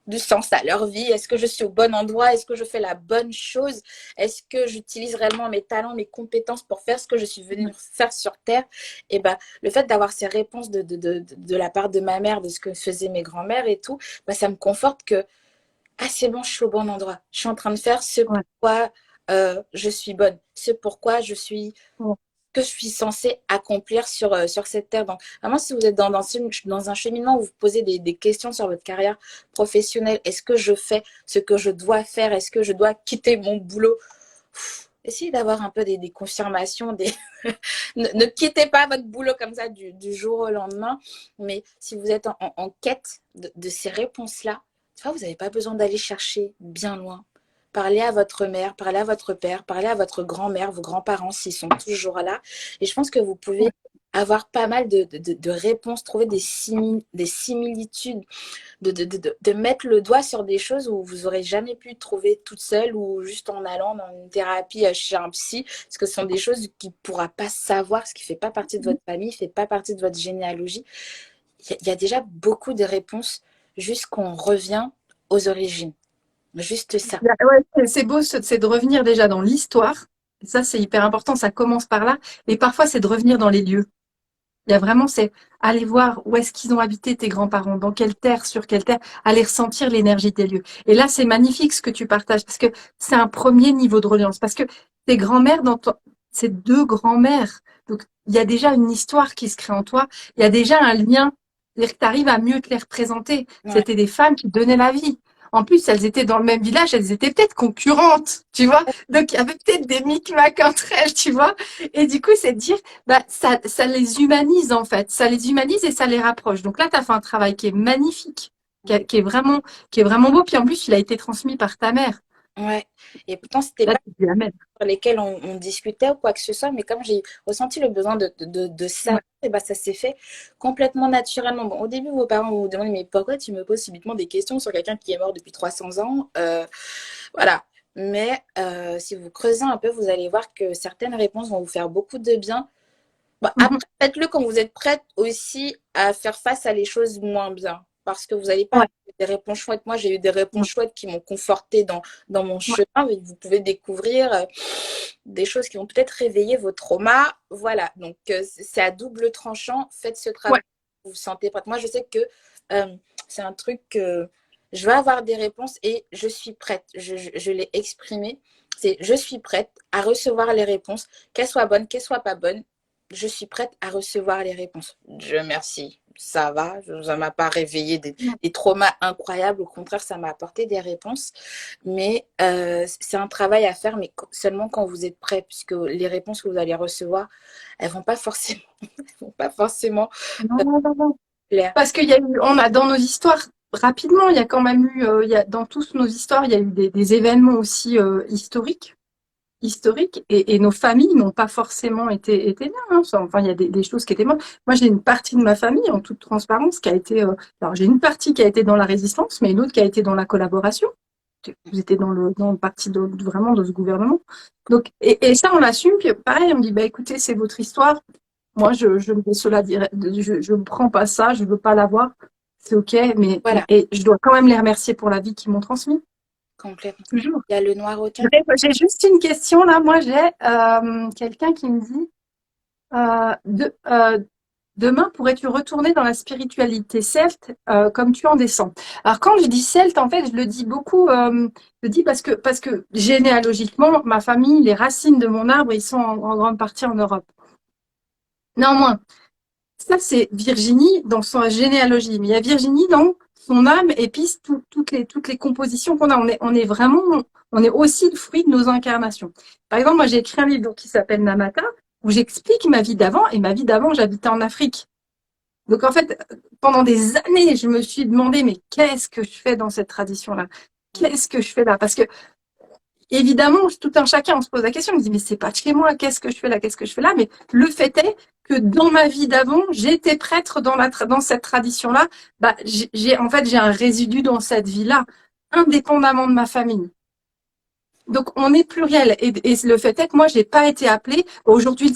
du sens à leur vie, est-ce que je suis au bon endroit? Est-ce que je fais la bonne chose? Est-ce que j'utilise réellement mes talents, mes compétences pour faire ce que je suis venue faire sur Terre? Et ben, le fait d'avoir ces réponses de la part de ma mère, de ce que faisaient mes grands-mères et tout, ben, ça me conforte que ah, c'est bon, je suis au bon endroit. Je suis en train de faire ce Ouais. pourquoi je suis bonne, ce pourquoi je suis Ouais. que je suis censée accomplir sur cette terre. Donc, vraiment, si vous êtes dans un cheminement où vous posez des questions sur votre carrière professionnelle, est-ce que je fais ce que je dois faire? Est-ce que je dois quitter mon boulot? Essayez d'avoir un peu des confirmations. Ne quittez pas votre boulot comme ça du jour au lendemain. Mais si vous êtes en quête de ces réponses-là, tu vois, vous n'avez pas besoin d'aller chercher bien loin. Parlez à votre mère, parlez à votre père, parlez à votre grand-mère, vos grands-parents s'ils sont toujours là. Et je pense que vous pouvez avoir pas mal de réponses, trouver des similitudes, de mettre le doigt sur des choses où vous n'aurez jamais pu trouver toute seule ou juste en allant dans une thérapie chez un psy, parce que ce sont des choses qu'il ne pourra pas savoir, ce qui ne fait pas partie de votre famille, ne fait pas partie de votre généalogie. Il y a déjà beaucoup de réponses, juste qu'on revient aux origines. Juste ça. Ouais, c'est beau, c'est de revenir déjà dans l'histoire. Ça, c'est hyper important. Ça commence par là. Et parfois, c'est de revenir dans les lieux. Il y a vraiment, c'est aller voir où est-ce qu'ils ont habité tes grands-parents, dans quelle terre, sur quelle terre, aller ressentir l'énergie des lieux. Et là, c'est magnifique ce que tu partages parce que c'est un premier niveau de reliance. Parce que tes grands-mères, ces deux grands-mères, donc il y a déjà une histoire qui se crée en toi. Il y a déjà un lien. C'est-à-dire que tu arrives à mieux te les représenter. Ouais, C'était des femmes qui donnaient la vie. En plus, elles étaient dans le même village, elles étaient peut-être concurrentes, tu vois. Donc, il y avait peut-être des micmacs entre elles, tu vois. Et du coup, c'est de dire, bah, ça les humanise en fait, ça les humanise et ça les rapproche. Donc là, tu as fait un travail qui est magnifique, qui est vraiment beau. Puis en plus, il a été transmis par ta mère. ouais. Et pourtant, c'était Là, pas tu dis amen. sur lesquels on discutait ou quoi que ce soit, mais comme j'ai ressenti le besoin de ça, Ouais. et bah, ça s'est fait complètement naturellement. Bon, au début, vos parents vont vous demander, mais pourquoi tu me poses subitement des questions sur quelqu'un qui est mort depuis 300 ans? Voilà. Mais si vous creusez un peu, vous allez voir que certaines réponses vont vous faire beaucoup de bien. Bon, Mhm. après, faites-le quand vous êtes prête aussi à faire face à les choses moins bien. Parce que vous n'allez pas Ouais. avoir des réponses chouettes. Moi, j'ai eu des réponses Ouais. chouettes qui m'ont conforté dans mon Ouais. chemin. Mais vous pouvez découvrir des choses qui vont peut-être réveiller vos traumas. Voilà. Donc, c'est à double tranchant. Faites ce travail. Ouais. Vous vous sentez prête. Moi, je sais que euh, c'est un truc que je vais avoir des réponses et je suis prête. Je l'ai exprimé. C'est je suis prête à recevoir les réponses, qu'elles soient bonnes, qu'elles soient pas bonnes. Je suis prête à recevoir les réponses. Dieu merci, ça va, ça ne m'a pas réveillé des traumas incroyables, au contraire, ça m'a apporté des réponses. Mais c'est un travail à faire, mais seulement quand vous êtes prêt, puisque les réponses que vous allez recevoir, elles ne vont pas forcément, elles vont pas forcément Non, non, non, non. plaire. Parce qu'il y a eu, on a dans nos histoires, rapidement, il y a quand même eu, dans toutes nos histoires, il y a eu des événements aussi historiques et nos familles n'ont pas forcément été bien. Hein. Enfin, il y a des choses qui étaient mortes. Moi, j'ai une partie de ma famille, en toute transparence, qui a été. Alors, j'ai une partie qui a été dans la résistance, mais une autre qui a été dans la collaboration. Vous étiez dans le parti vraiment de ce gouvernement. Donc, et ça, on l'assume. Puis pareil, on me dit, bah, écoutez, c'est votre histoire. Moi, je me dis cela direct. Je ne prends pas ça, je veux pas l'avoir. C'est OK, mais Voilà, et je dois quand même les remercier pour la vie qu'ils m'ont transmise. complètement. Toujours. Il y a le noir automne. J'ai juste une question là. Moi, j'ai quelqu'un qui me dit demain, pourrais-tu retourner dans la spiritualité celte comme tu en descends? Alors, quand je dis celte, en fait, je le dis beaucoup. Je le dis parce que généalogiquement, ma famille, les racines de mon arbre, ils sont en grande partie en Europe. Néanmoins, ça, c'est Virginie dans sa généalogie. Mais il y a Virginie dans son âme et puis toutes les compositions qu'on a. On est aussi le fruit de nos incarnations. Par exemple, moi, j'ai écrit un livre donc, qui s'appelle Namata, où j'explique ma vie d'avant. Et ma vie d'avant, j'habitais en Afrique. Donc, en fait, pendant des années, je me suis demandé, mais qu'est-ce que je fais dans cette tradition-là? Qu'est-ce que je fais là? Parce que évidemment, tout un chacun, on se pose la question, on se dit, mais c'est pas de chez moi, qu'est-ce que je fais là, qu'est-ce que je fais là? Mais le fait est que dans ma vie d'avant, j'étais prêtre dans cette tradition-là. Bah, en fait, j'ai un résidu dans cette vie-là, indépendamment de ma famille. Donc on est pluriel et le fait est que moi j'ai pas été appelée aujourd'hui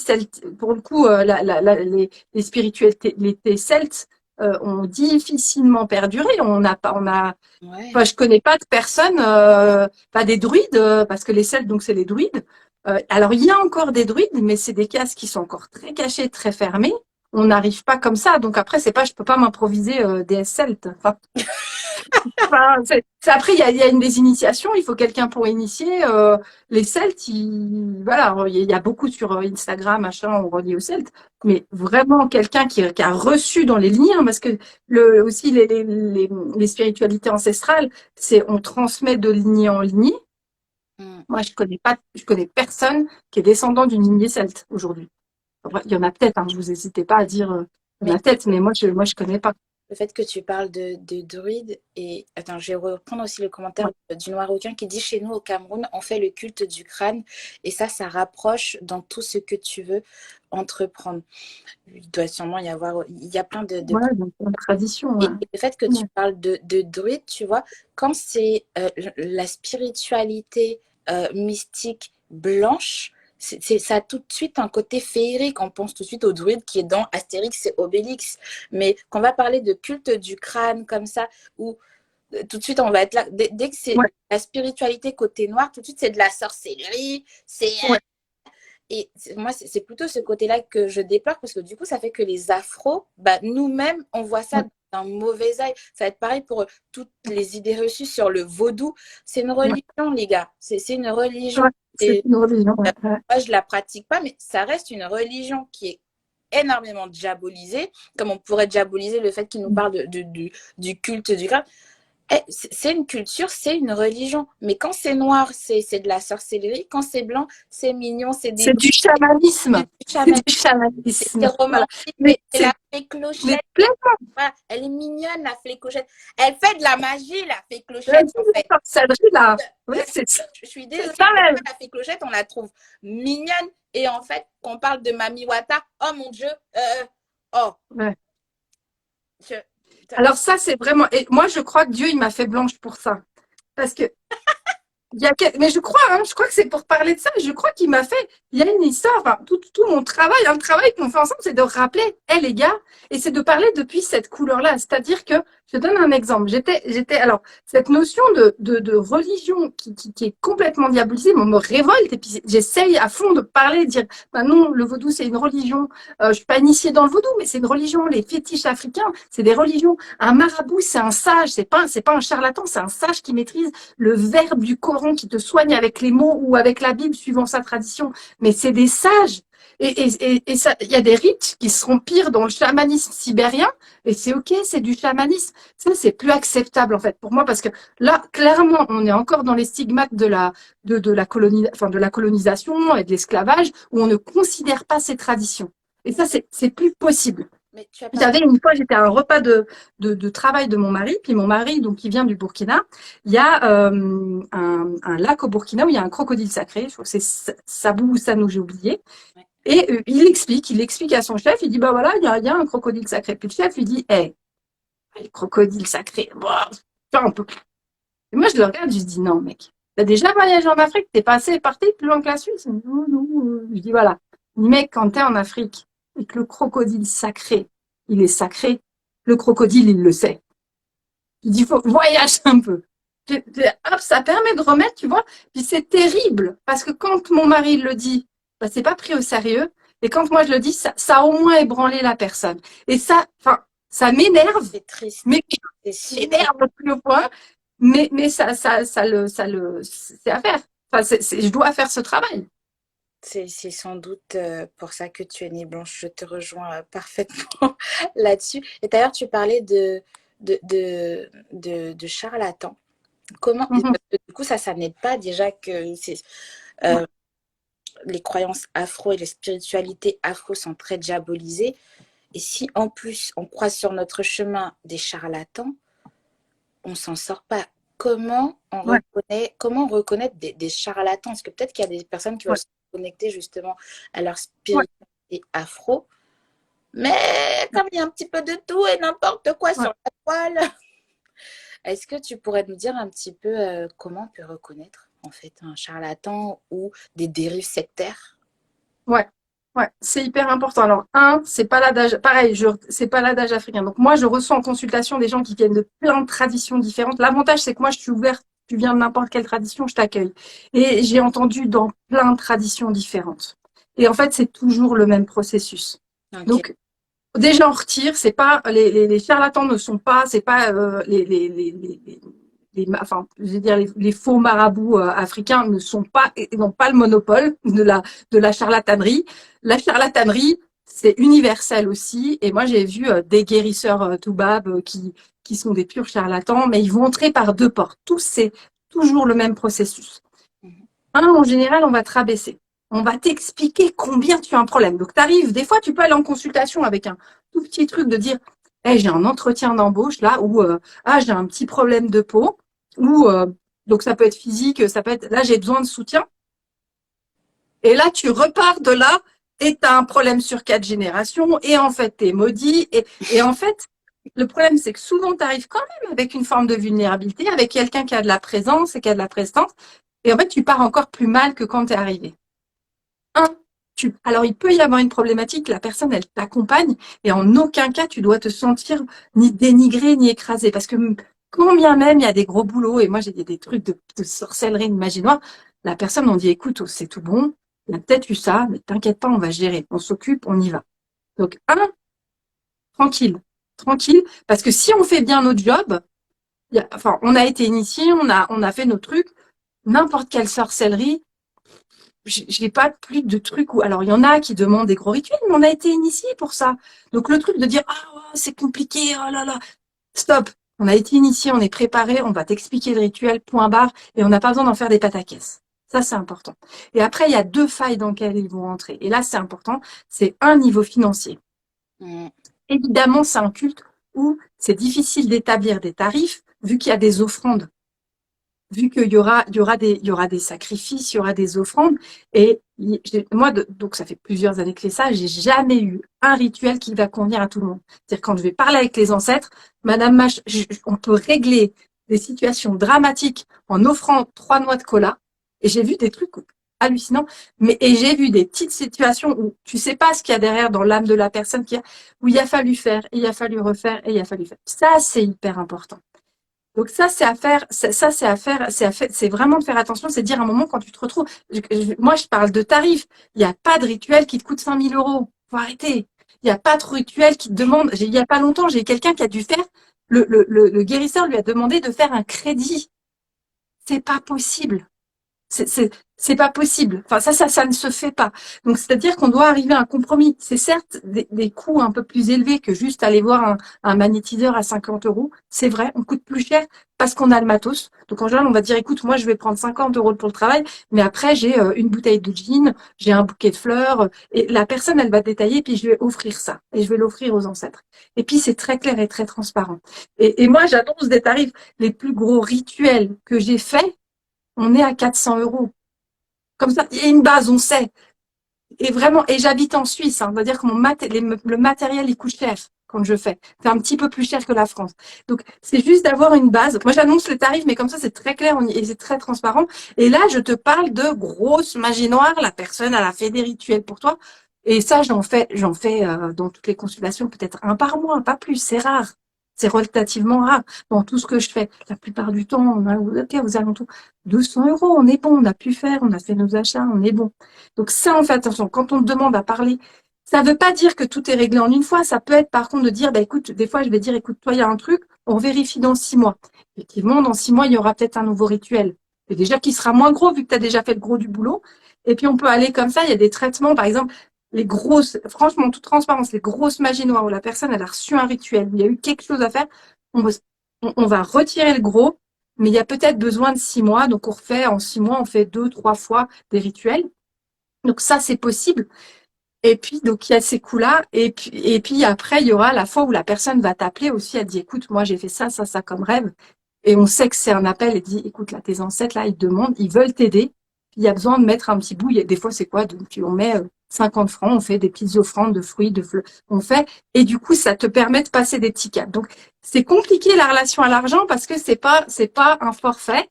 pour le coup les spiritualités les celtes ont difficilement perduré. On a Ouais. enfin je connais pas de personnes pas des druides parce que les celtes donc c'est les druides. Alors il y a encore des druides mais c'est des cases qui sont encore très cachées, très fermées. On n'arrive pas comme ça. Donc après c'est pas je peux pas m'improviser déesse celte. Enfin, enfin, après, il y a une des initiations, il faut quelqu'un pour initier. Les Celtes, voilà, il y a beaucoup sur Instagram, machin, on relie aux Celtes, mais vraiment quelqu'un qui a reçu dans les lignes, hein, parce que aussi les spiritualités ancestrales, c'est on transmet de lignée en lignée. Mm. Moi, je connais personne qui est descendant d'une lignée celte aujourd'hui. Enfin, il y en a peut-être, hein, je vous hésitez pas à dire, il y en Mais a peut-être, mais moi, je connais pas. le fait que tu parles de druides, et attends, je vais reprendre aussi le commentaire Ouais, du Noir-Aucun qui dit chez nous au Cameroun, on fait le culte du crâne, et ça rapproche dans tout ce que tu veux entreprendre. Il doit sûrement y avoir, il y a plein de... ouais, donc, une tradition. Ouais. Et le fait que tu Ouais. parles de druide, tu vois, quand c'est la spiritualité mystique blanche, ça a tout de suite un côté féerique. On pense tout de suite au druide qui est dans Astérix et Obélix. Mais quand on va parler de culte du crâne comme ça, où tout de suite on va être là, dès que c'est Ouais, la spiritualité côté noir, tout de suite c'est de la sorcellerie, c'est ouais, et moi, c'est plutôt ce côté-là que je déplore parce que du coup, ça fait que les afros, bah, nous-mêmes, on voit ça ouais, d'un mauvais œil. Ça va être pareil pour toutes les idées reçues sur le vaudou. C'est une ouais, religion, les gars. C'est une religion. ouais, c'est Et, une religion, ouais, ouais. moi, je la pratique pas, mais ça reste une religion qui est énormément diabolisée, comme on pourrait diaboliser le fait qu'il nous parle du culte du grave. C'est une culture, c'est une religion. Mais quand c'est noir, c'est de la sorcellerie. Quand c'est blanc, c'est mignon, c'est des C'est du chamanisme. du C'est chamanisme. du C'est chamanisme. Voilà. romantique, Mais c'est la c'est fée mais clochette. plein Voilà. Elle est mignonne, la fée clochette. Elle fait de la magie, la fée de clochette, en fait. sorcellerie là. Oui, Euh, je suis c'est désolée, ça des fois, même. la fée clochette, on la trouve mignonne. Et en fait, quand on parle de Mami Wata, oh mon Dieu, oh, Ouais. je, Alors ça, c'est vraiment. Et moi, je crois que Dieu, il m'a fait blanche pour ça. Parce que mais je crois que c'est pour parler de ça. Je crois qu'il m'a fait. Il y a une histoire. Enfin, tout mon travail, hein, le travail qu'on fait ensemble, c'est de rappeler, hé les gars, et c'est de parler depuis cette couleur-là. C'est-à-dire que, je te donne un exemple. Alors, cette notion de religion qui est complètement diabolisée, me révolte. Et puis, j'essaye à fond de parler, de dire, bah non, le vaudou, c'est une religion. Je suis pas initiée dans le vaudou, mais c'est une religion. Les fétiches africains, c'est des religions. Un marabout, c'est un sage. C'est pas un charlatan, c'est un sage qui maîtrise le verbe du Coran qui te soigne avec les mots ou avec la Bible suivant sa tradition. Mais c'est des sages. Et ça, il y a des rites qui seront pires dans le chamanisme sibérien, et c'est ok, c'est du chamanisme. Ça, c'est plus acceptable en fait pour moi parce que là, clairement, on est encore dans les stigmates de la colonisation et de l'esclavage où on ne considère pas ces traditions. Et ça, c'est plus possible. mais tu as parlé. J'avais une fois, j'étais à un repas de travail de mon mari, puis mon mari, donc qui vient du Burkina, il y a un lac au Burkina où il y a un crocodile sacré, je crois que c'est Sabou ou Sanou, j'ai oublié, Ouais. et il explique à son chef, il dit, bah voilà, il y a un crocodile sacré. Puis le chef lui dit, hé, hey, le crocodile sacré, bah, un peu. Et moi, je le regarde, je lui dis, non, mec, t'as déjà voyagé en Afrique, t'es passé, parti plus loin que la Suisse? Non, non. Je dis, voilà, mec, quand t'es en Afrique et que le crocodile sacré, il est sacré, le crocodile, il le sait. Je dis, faut voyage un peu. Hop, ça permet de remettre, tu vois. Puis c'est terrible, parce que quand mon mari le dit, bah, c'est pas pris au sérieux. Et quand moi je le dis, ça a au moins ébranlé la personne. Et ça, enfin, ça m'énerve, C'est triste. mais C'est super. m'énerve au plus haut point. Mais c'est à faire. Enfin, je dois faire ce travail. C'est sans doute pour ça que tu es née blanche. Je te rejoins parfaitement là-dessus. Et d'ailleurs, tu parlais de charlatans. Comment, Mhm. du coup, ça n'aide pas déjà que Ouais, euh, les croyances afro et les spiritualités afro sont très diabolisées. Et si en plus on croise sur notre chemin des charlatans, on s'en sort pas. ouais, Comment reconnaître des charlatans? Parce que peut-être qu'il y a des personnes qui veulent ouais, se connecter justement à leur ouais, spiritualité afro, mais comme il y a un petit peu de tout et n'importe quoi ouais. sur la toile, est-ce que tu pourrais nous dire un petit peu comment on peut reconnaître? en fait, un charlatan ou des dérives sectaires? Ouais, ouais, c'est hyper important. Alors, c'est pas l'adage, pareil, c'est pas l'adage africain. Donc, moi, je reçois en consultation des gens qui viennent de plein de traditions différentes. L'avantage, c'est que moi, je suis ouverte. Tu viens de n'importe quelle tradition, je t'accueille. Et j'ai entendu dans plein de traditions différentes. Et en fait, c'est toujours le même processus. Ok. Donc, déjà, on retire. C'est pas les charlatans ne sont pas, c'est pas enfin, je veux dire, les faux marabouts africains ne sont pas, n'ont pas le monopole de la charlatanerie. La charlatanerie, c'est universel aussi. Et moi, j'ai vu des guérisseurs toubab qui sont des purs charlatans, mais ils vont entrer par deux portes. Tous, c'est toujours le même processus. Mhm. En général, on va te rabaisser. On va t'expliquer combien tu as un problème. Donc, tu arrives, des fois, tu peux aller en consultation avec un tout petit truc de dire, hey, j'ai un entretien d'embauche là, ou j'ai un petit problème de peau, ou donc ça peut être physique, ça peut être, là, j'ai besoin de soutien. Et là, tu repars de là et tu as un problème sur 4 générations, et en fait, tu es maudit. Et en fait, le problème, c'est que souvent, tu arrives quand même avec une forme de vulnérabilité, avec quelqu'un qui a de la présence et qui a de la prestance. Et en fait, tu pars encore plus mal que quand tu es arrivé. Un, alors il peut y avoir une problématique, la personne, elle t'accompagne, et en aucun cas, tu dois te sentir ni dénigré, ni écrasé. Parce que quand bien même il y a des gros boulots, et moi j'ai des trucs de sorcellerie, de magie noire, la personne, on dit, écoute, c'est tout bon, il y a peut-être eu ça, mais t'inquiète pas, on va gérer, on s'occupe, on y va. Donc, tranquille, tranquille, parce que si on fait bien notre job, enfin, on a été initié, on a fait nos trucs, n'importe quelle sorcellerie, j'ai pas plus de trucs où, alors il y en a qui demandent des gros rituels, mais on a été initié pour ça. Donc le truc de dire, ah, ouais, c'est compliqué, oh là là, stop. On a été initié, on est préparé, on va t'expliquer le rituel, point barre, et on n'a pas besoin d'en faire des pâtes à caisse. Ça, c'est important. Et après, il y a deux failles dans lesquelles ils vont entrer. Et là, c'est important. C'est un niveau financier. Mhm. Évidemment, c'est un culte où c'est difficile d'établir des tarifs, vu qu'il y a des offrandes, vu qu'il y aura des sacrifices, il y aura des offrandes. Et moi, donc ça fait plusieurs années que je fais ça, j'ai jamais eu un rituel qui va convenir à tout le monde. C'est-à-dire quand je vais parler avec les ancêtres, Madame Mach, on peut régler des situations dramatiques en offrant 3 noix de cola. Et j'ai vu des trucs hallucinants, et j'ai vu des petites situations où tu sais pas ce qu'il y a derrière dans l'âme de la personne où il a fallu faire, et il a fallu refaire, et il a fallu faire. Ça, c'est hyper important. Donc ça, c'est à faire, c'est vraiment de faire attention, c'est de dire à un moment quand tu te retrouves, moi je parle de tarifs, il n'y a pas de rituel qui te coûte 5 000 euros, faut arrêter. Il n'y a pas de rituel qui te demande, il n'y a pas longtemps, j'ai quelqu'un qui a dû faire, le guérisseur lui a demandé de faire un crédit. C'est pas possible. C'est pas possible. Enfin, ça ne se fait pas. Donc, c'est-à-dire qu'on doit arriver à un compromis. C'est certes des coûts un peu plus élevés que juste aller voir un magnétiseur à 50 euros. C'est vrai, on coûte plus cher parce qu'on a le matos. Donc, en général, on va dire, écoute, moi, je vais prendre 50 euros pour le travail, mais après, j'ai une bouteille de gin, j'ai un bouquet de fleurs, et la personne, elle va détailler, puis je vais offrir ça. Et je vais l'offrir aux ancêtres. Et puis, c'est très clair et très transparent. Et moi, j'annonce des tarifs. Les plus gros rituels que j'ai faits, on est à 400 euros. Comme ça, il y a une base, on sait. Et vraiment, et j'habite en Suisse, hein, c'est-à-dire que le matériel, il coûte cher quand je fais. C'est un petit peu plus cher que la France. Donc, c'est juste d'avoir une base. Moi, j'annonce les tarifs, mais comme ça, c'est très clair et c'est très transparent. Et là, je te parle de grosse magie noire. La personne, elle a fait des rituels pour toi. Et ça, j'en fais dans toutes les consultations, peut-être un par mois, pas plus. C'est rare. C'est relativement rare dans tout ce que je fais. La plupart du temps, on a aux alentours 200 euros. On est bon, on a pu faire, on a fait nos achats, on est bon. Donc ça, on fait attention. Quand on te demande à parler, ça ne veut pas dire que tout est réglé en une fois. Ça peut être par contre de dire, bah, écoute, des fois, je vais dire, écoute, toi, il y a un truc, on vérifie dans 6 mois. Effectivement, dans 6 mois, il y aura peut-être un nouveau rituel. Et déjà qui sera moins gros vu que tu as déjà fait le gros du boulot. Et puis, on peut aller comme ça. Il y a des traitements, par exemple, les grosses, franchement, en toute transparence, les grosses magies noires où la personne, elle a reçu un rituel, où il y a eu quelque chose à faire, on va, on va retirer le gros, mais il y a peut-être besoin de 6 mois. Donc, on refait en 6 mois, on fait 2, 3 fois des rituels. Donc ça, c'est possible. Et puis, donc, il y a ces coups-là. Et puis après, il y aura la fois où la personne va t'appeler aussi. Elle dit, écoute, moi, j'ai fait ça, ça, ça comme rêve. Et on sait que c'est un appel. Et dit, écoute, là, tes ancêtres, là, ils te demandent, ils veulent t'aider. Il y a besoin de mettre un petit bout. Des fois, c'est quoi? Donc, on met 50 francs, on fait des petites offrandes de fruits, de fleurs. On fait. Et du coup, ça te permet de passer des petits caps. Donc, c'est compliqué la relation à l'argent parce que c'est pas un forfait.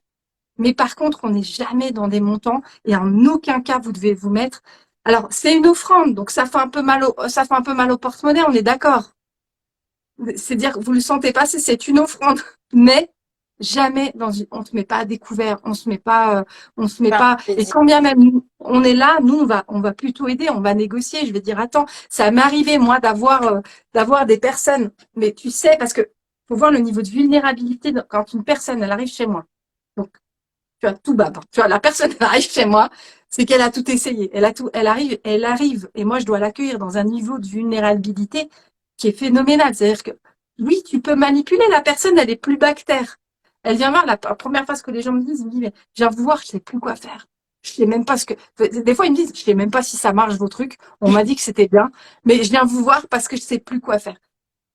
Mais par contre, on n'est jamais dans des montants et en aucun cas vous devez vous mettre. Alors, c'est une offrande, donc ça fait un peu mal au porte-monnaie, on est d'accord. C'est dire que vous le sentez pas, c'est une offrande. Mais jamais on se met pas à découvert, on se met Enfin, pas, je vais et dire, quand bien même on est là, nous, on va plutôt aider, on va négocier. Je vais dire, attends, ça m'est arrivé, moi, d'avoir des personnes, mais tu sais, parce que faut voir le niveau de vulnérabilité quand une personne, elle arrive chez moi. Donc, tu as tout bas. Tu vois, la personne, elle arrive chez moi, c'est qu'elle a tout essayé. Elle arrive, et moi, je dois l'accueillir dans un niveau de vulnérabilité qui est phénoménal. C'est-à-dire que, oui, tu peux manipuler la personne, elle est plus bactère. Elle vient voir la première fois ce que les gens me disent, ils me disent, mais je viens vous voir, je sais plus quoi faire. Je sais même pas ce que, des fois, ils me disent, je sais même pas si ça marche vos trucs. On m'a dit que c'était bien, mais je viens vous voir parce que je sais plus quoi faire.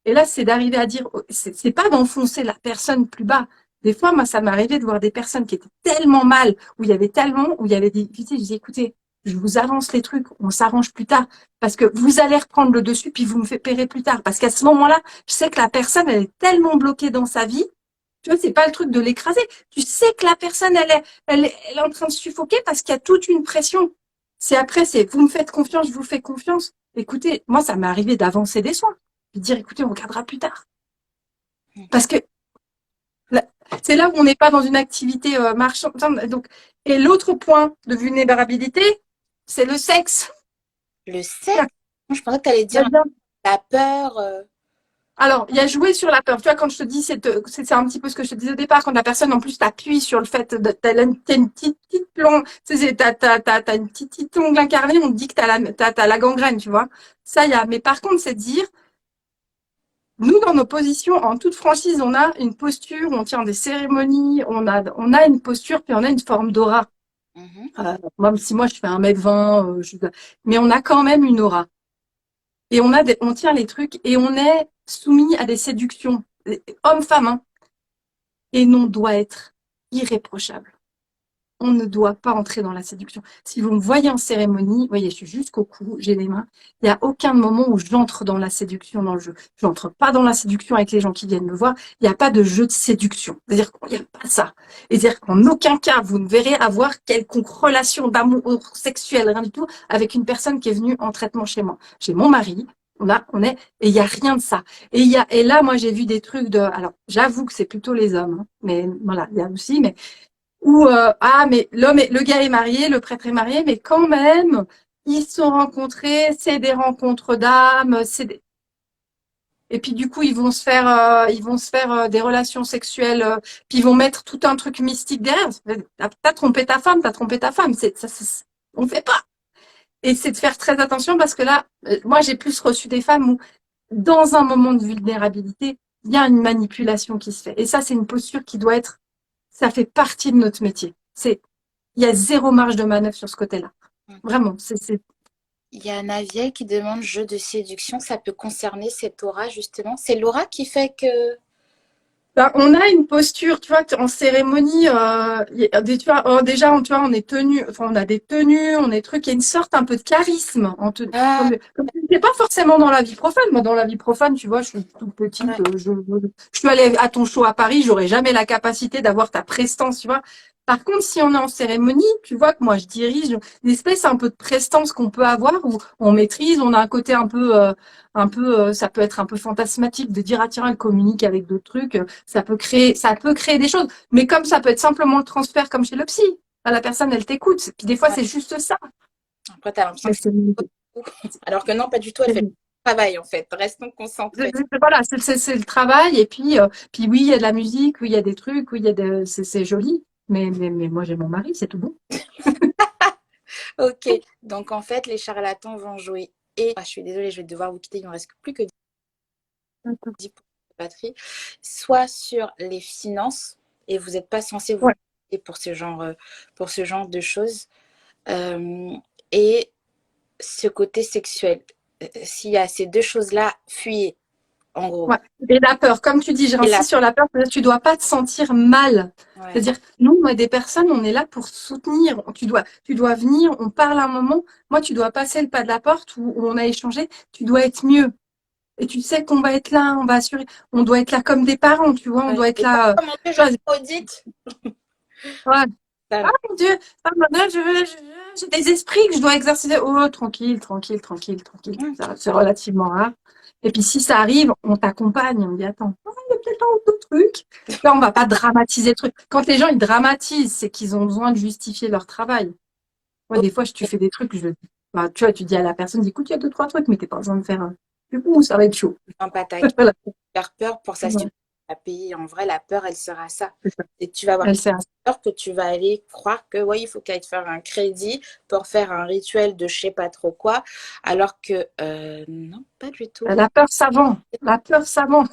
Et là, c'est d'arriver à dire, c'est pas d'enfoncer la personne plus bas. Des fois, moi, ça m'arrivait de voir des personnes qui étaient tellement mal, où il y avait des difficultés. Je disais, écoutez, je vous avance les trucs, on s'arrange plus tard, parce que vous allez reprendre le dessus, puis vous me faites payer plus tard. Parce qu'à ce moment-là, je sais que la personne, elle est tellement bloquée dans sa vie, tu vois, c'est pas le truc de l'écraser. Tu sais que la personne, elle est en train de suffoquer parce qu'il y a toute une pression. C'est, vous me faites confiance, je vous fais confiance. Écoutez, moi, ça m'est arrivé d'avancer des soins. De dire, écoutez, on regardera plus tard. Parce que c'est là où on n'est pas dans une activité marchande. Donc, et l'autre point de vulnérabilité, c'est le sexe. le sexe, je pensais que tu allais dire la peur. Alors, il y a joué sur la peur. Tu vois, quand je te dis, c'est un petit peu ce que je te disais au départ, quand la personne, en plus, t'appuie sur le fait de, t'as une petite plombe, tu sais, t'as une petite ongle incarnée, on te dit que t'as la gangrène, tu vois. Ça, il y a. Mais par contre, c'est de dire, nous, dans nos positions, en toute franchise, on a une posture, on tient des cérémonies, on a une posture, puis on a une forme d'aura. Mhm. Même si moi, je fais 1m20, mais on a quand même une aura. Et on tient les trucs et on est soumis à des séductions, homme-femme, hein, et on doit être irréprochable. On ne doit pas entrer dans la séduction. Si vous me voyez en cérémonie, vous voyez, je suis jusqu'au cou, j'ai les mains. Il n'y a aucun moment où j'entre dans la séduction dans le jeu. Je n'entre pas dans la séduction avec les gens qui viennent me voir. Il n'y a pas de jeu de séduction. C'est-à-dire qu'il n'y a pas ça. Et c'est-à-dire qu'en aucun cas, vous ne verrez avoir quelconque relation d'amour sexuel, rien du tout, avec une personne qui est venue en traitement chez moi. J'ai mon mari. Et il n'y a rien de ça. Et là, moi, j'ai vu des trucs alors, j'avoue que c'est plutôt les hommes, hein, mais voilà, il y a aussi, mais ou mais le gars est marié, le prêtre est marié, mais quand même, ils se sont rencontrés, c'est des rencontres d'âmes, et puis du coup ils vont se faire des relations sexuelles, puis ils vont mettre tout un truc mystique derrière. T'as trompé ta femme, t'as trompé ta femme, on fait pas. Et c'est de faire très attention parce que là, moi j'ai plus reçu des femmes où dans un moment de vulnérabilité, il y a une manipulation qui se fait. Et ça, c'est une posture qui doit être, ça fait partie de notre métier. Il y a zéro marge de manœuvre sur ce côté-là. Vraiment, Il y a Naviel qui demande jeu de séduction, ça peut concerner cette aura justement. C'est l'aura qui fait que. Ben, on a une posture, tu vois, en cérémonie, tu vois, déjà, tu vois, on est tenu, enfin, on a des tenues, on est trucs, il y a une sorte un peu de charisme en tenue. Ah, Comme c'est pas forcément dans la vie profane. Moi, dans la vie profane, tu vois, je suis toute petite, ouais. je suis allée à ton show à Paris, j'aurais jamais la capacité d'avoir ta prestance, tu vois. Par contre, si on est en cérémonie, tu vois que moi, je dirige une espèce un peu de prestance qu'on peut avoir où on maîtrise, on a un côté ça peut être un peu fantasmatique de dire, ah tiens, elle communique avec d'autres trucs. Ça peut créer des choses. Mais comme ça peut être simplement le transfert comme chez le psy. La personne, elle t'écoute. Puis des fois, Ouais. c'est juste ça. Après, tu as l'impression Mais que c'est beaucoup. Alors que non, pas du tout, elle fait le travail en fait. Restons concentrés. voilà, c'est le travail. Et puis oui, il y a de la musique, oui, il y a des trucs, oui, c'est joli. Mais moi, j'ai mon mari, c'est tout bon. Ok, donc en fait, les charlatans vont jouer. Et je suis désolée, je vais devoir vous quitter. Il ne me reste plus que 10% de batterie. Soit sur les finances, et vous n'êtes pas censé vous Ouais. quitter pour ce genre de choses. Et ce côté sexuel. S'il y a ces deux choses-là, fuyez, en gros. Ouais. Et la peur, comme tu dis, Et là, j'insiste sur la peur, parce que tu dois pas te sentir mal. ouais, C'est-à-dire, nous, moi, des personnes, on est là pour soutenir. Tu dois venir, on parle un moment. Moi, tu dois passer le pas de la porte où on a échangé. Tu dois être mieux. Et tu sais qu'on va être là, on va assurer. On doit être là comme des parents, tu vois. On ouais. doit être Et pas là. commenter, Tu je vois, suis maudite. Ouais. Ça Ah va. mon Dieu, ah, maintenant, j'ai des esprits que je dois exercer. Oh, tranquille, tranquille, tranquille, tranquille. Hum, Ça, c'est relativement rare. Et puis si ça arrive, on t'accompagne. On dit, attends, ah, il y a peut-être un ou deux trucs. Là, on va pas dramatiser le truc. Quand les gens, ils dramatisent, c'est qu'ils ont besoin de justifier leur travail. Moi, des fois, tu ok, fais des trucs, bah, tu vois, tu dis à la personne, écoute, il y a deux, trois trucs, mais t'es pas besoin de faire un. Du coup, ça va être chaud. non, pas t'inquiète. Voilà. Faire peur pour s'assurer Ouais, que tu vas payer. En vrai, la peur, elle sera ça. c'est ça. Et tu vas avoir Elle sert. peur que tu vas aller croire que, ouais, il faut qu'elle te faire un crédit pour faire un rituel de je sais pas trop quoi, alors que, non, pas du tout. La peur, ça vend. La peur, ça vend.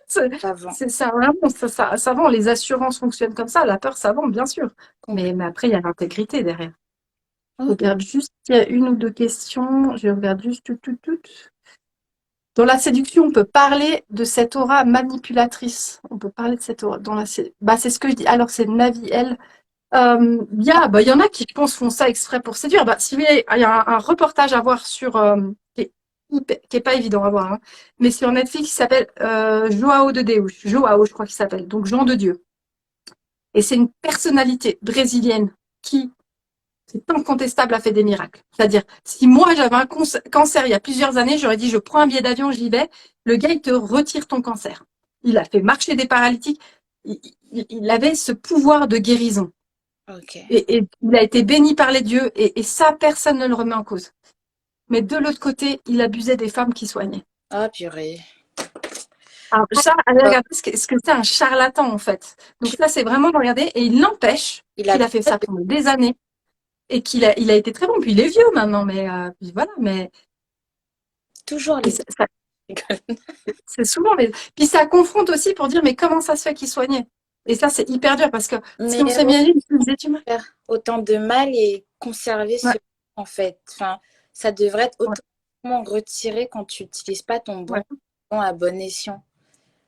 C'est Avant. c'est ça, vraiment, ça vend. Les assurances fonctionnent comme ça. La peur, ça vend, bien sûr. Mais après, il y a l'intégrité derrière. Je Ok. regarde juste s'il y a une ou deux questions. Je regarde juste tout. Dans la séduction, on peut parler de cette aura manipulatrice. On peut parler de cette aura. Bah, c'est ce que je dis. Alors, c'est Navi, elle. Il y en a qui, je pense, font ça exprès pour séduire. Bah, si vous voulez, il y a un reportage à voir qui est pas évident à voir, hein, mais sur Netflix, qui s'appelle Joao de Deus. Joao, je crois qu'il s'appelle. Donc, Jean de Dieu. Et c'est une personnalité brésilienne qui, c'est incontestable, a fait des miracles. C'est-à-dire, si moi j'avais un cancer il y a plusieurs années, j'aurais dit je prends un billet d'avion, j'y vais. Le gars, il te retire ton cancer. Il a fait marcher des paralytiques. Il avait ce pouvoir de guérison. Ok. Et il a été béni par les dieux. Et ça, personne ne le remet en cause. Mais de l'autre côté, il abusait des femmes qui soignaient. Oh, purée. Alors ça, allez Euh, regarder ce que c'est un charlatan en fait. Donc ça, c'est vraiment de regarder. Et il n'empêche il a qu'il a fait ça pendant des années et qu'il a été très bon. Puis il est vieux maintenant, mais puis voilà. Mais toujours et les c'est souvent. Puis ça confronte aussi pour dire mais comment ça se fait qu'il soignait. Et ça, c'est hyper dur parce que si mais on s'imagine, il faisait du mal. faire autant de mal et conserver Ouais, ce en fait. Enfin, ça devrait être ouais, automatiquement retiré quand tu n'utilises pas ton bon ouais. à bon escient.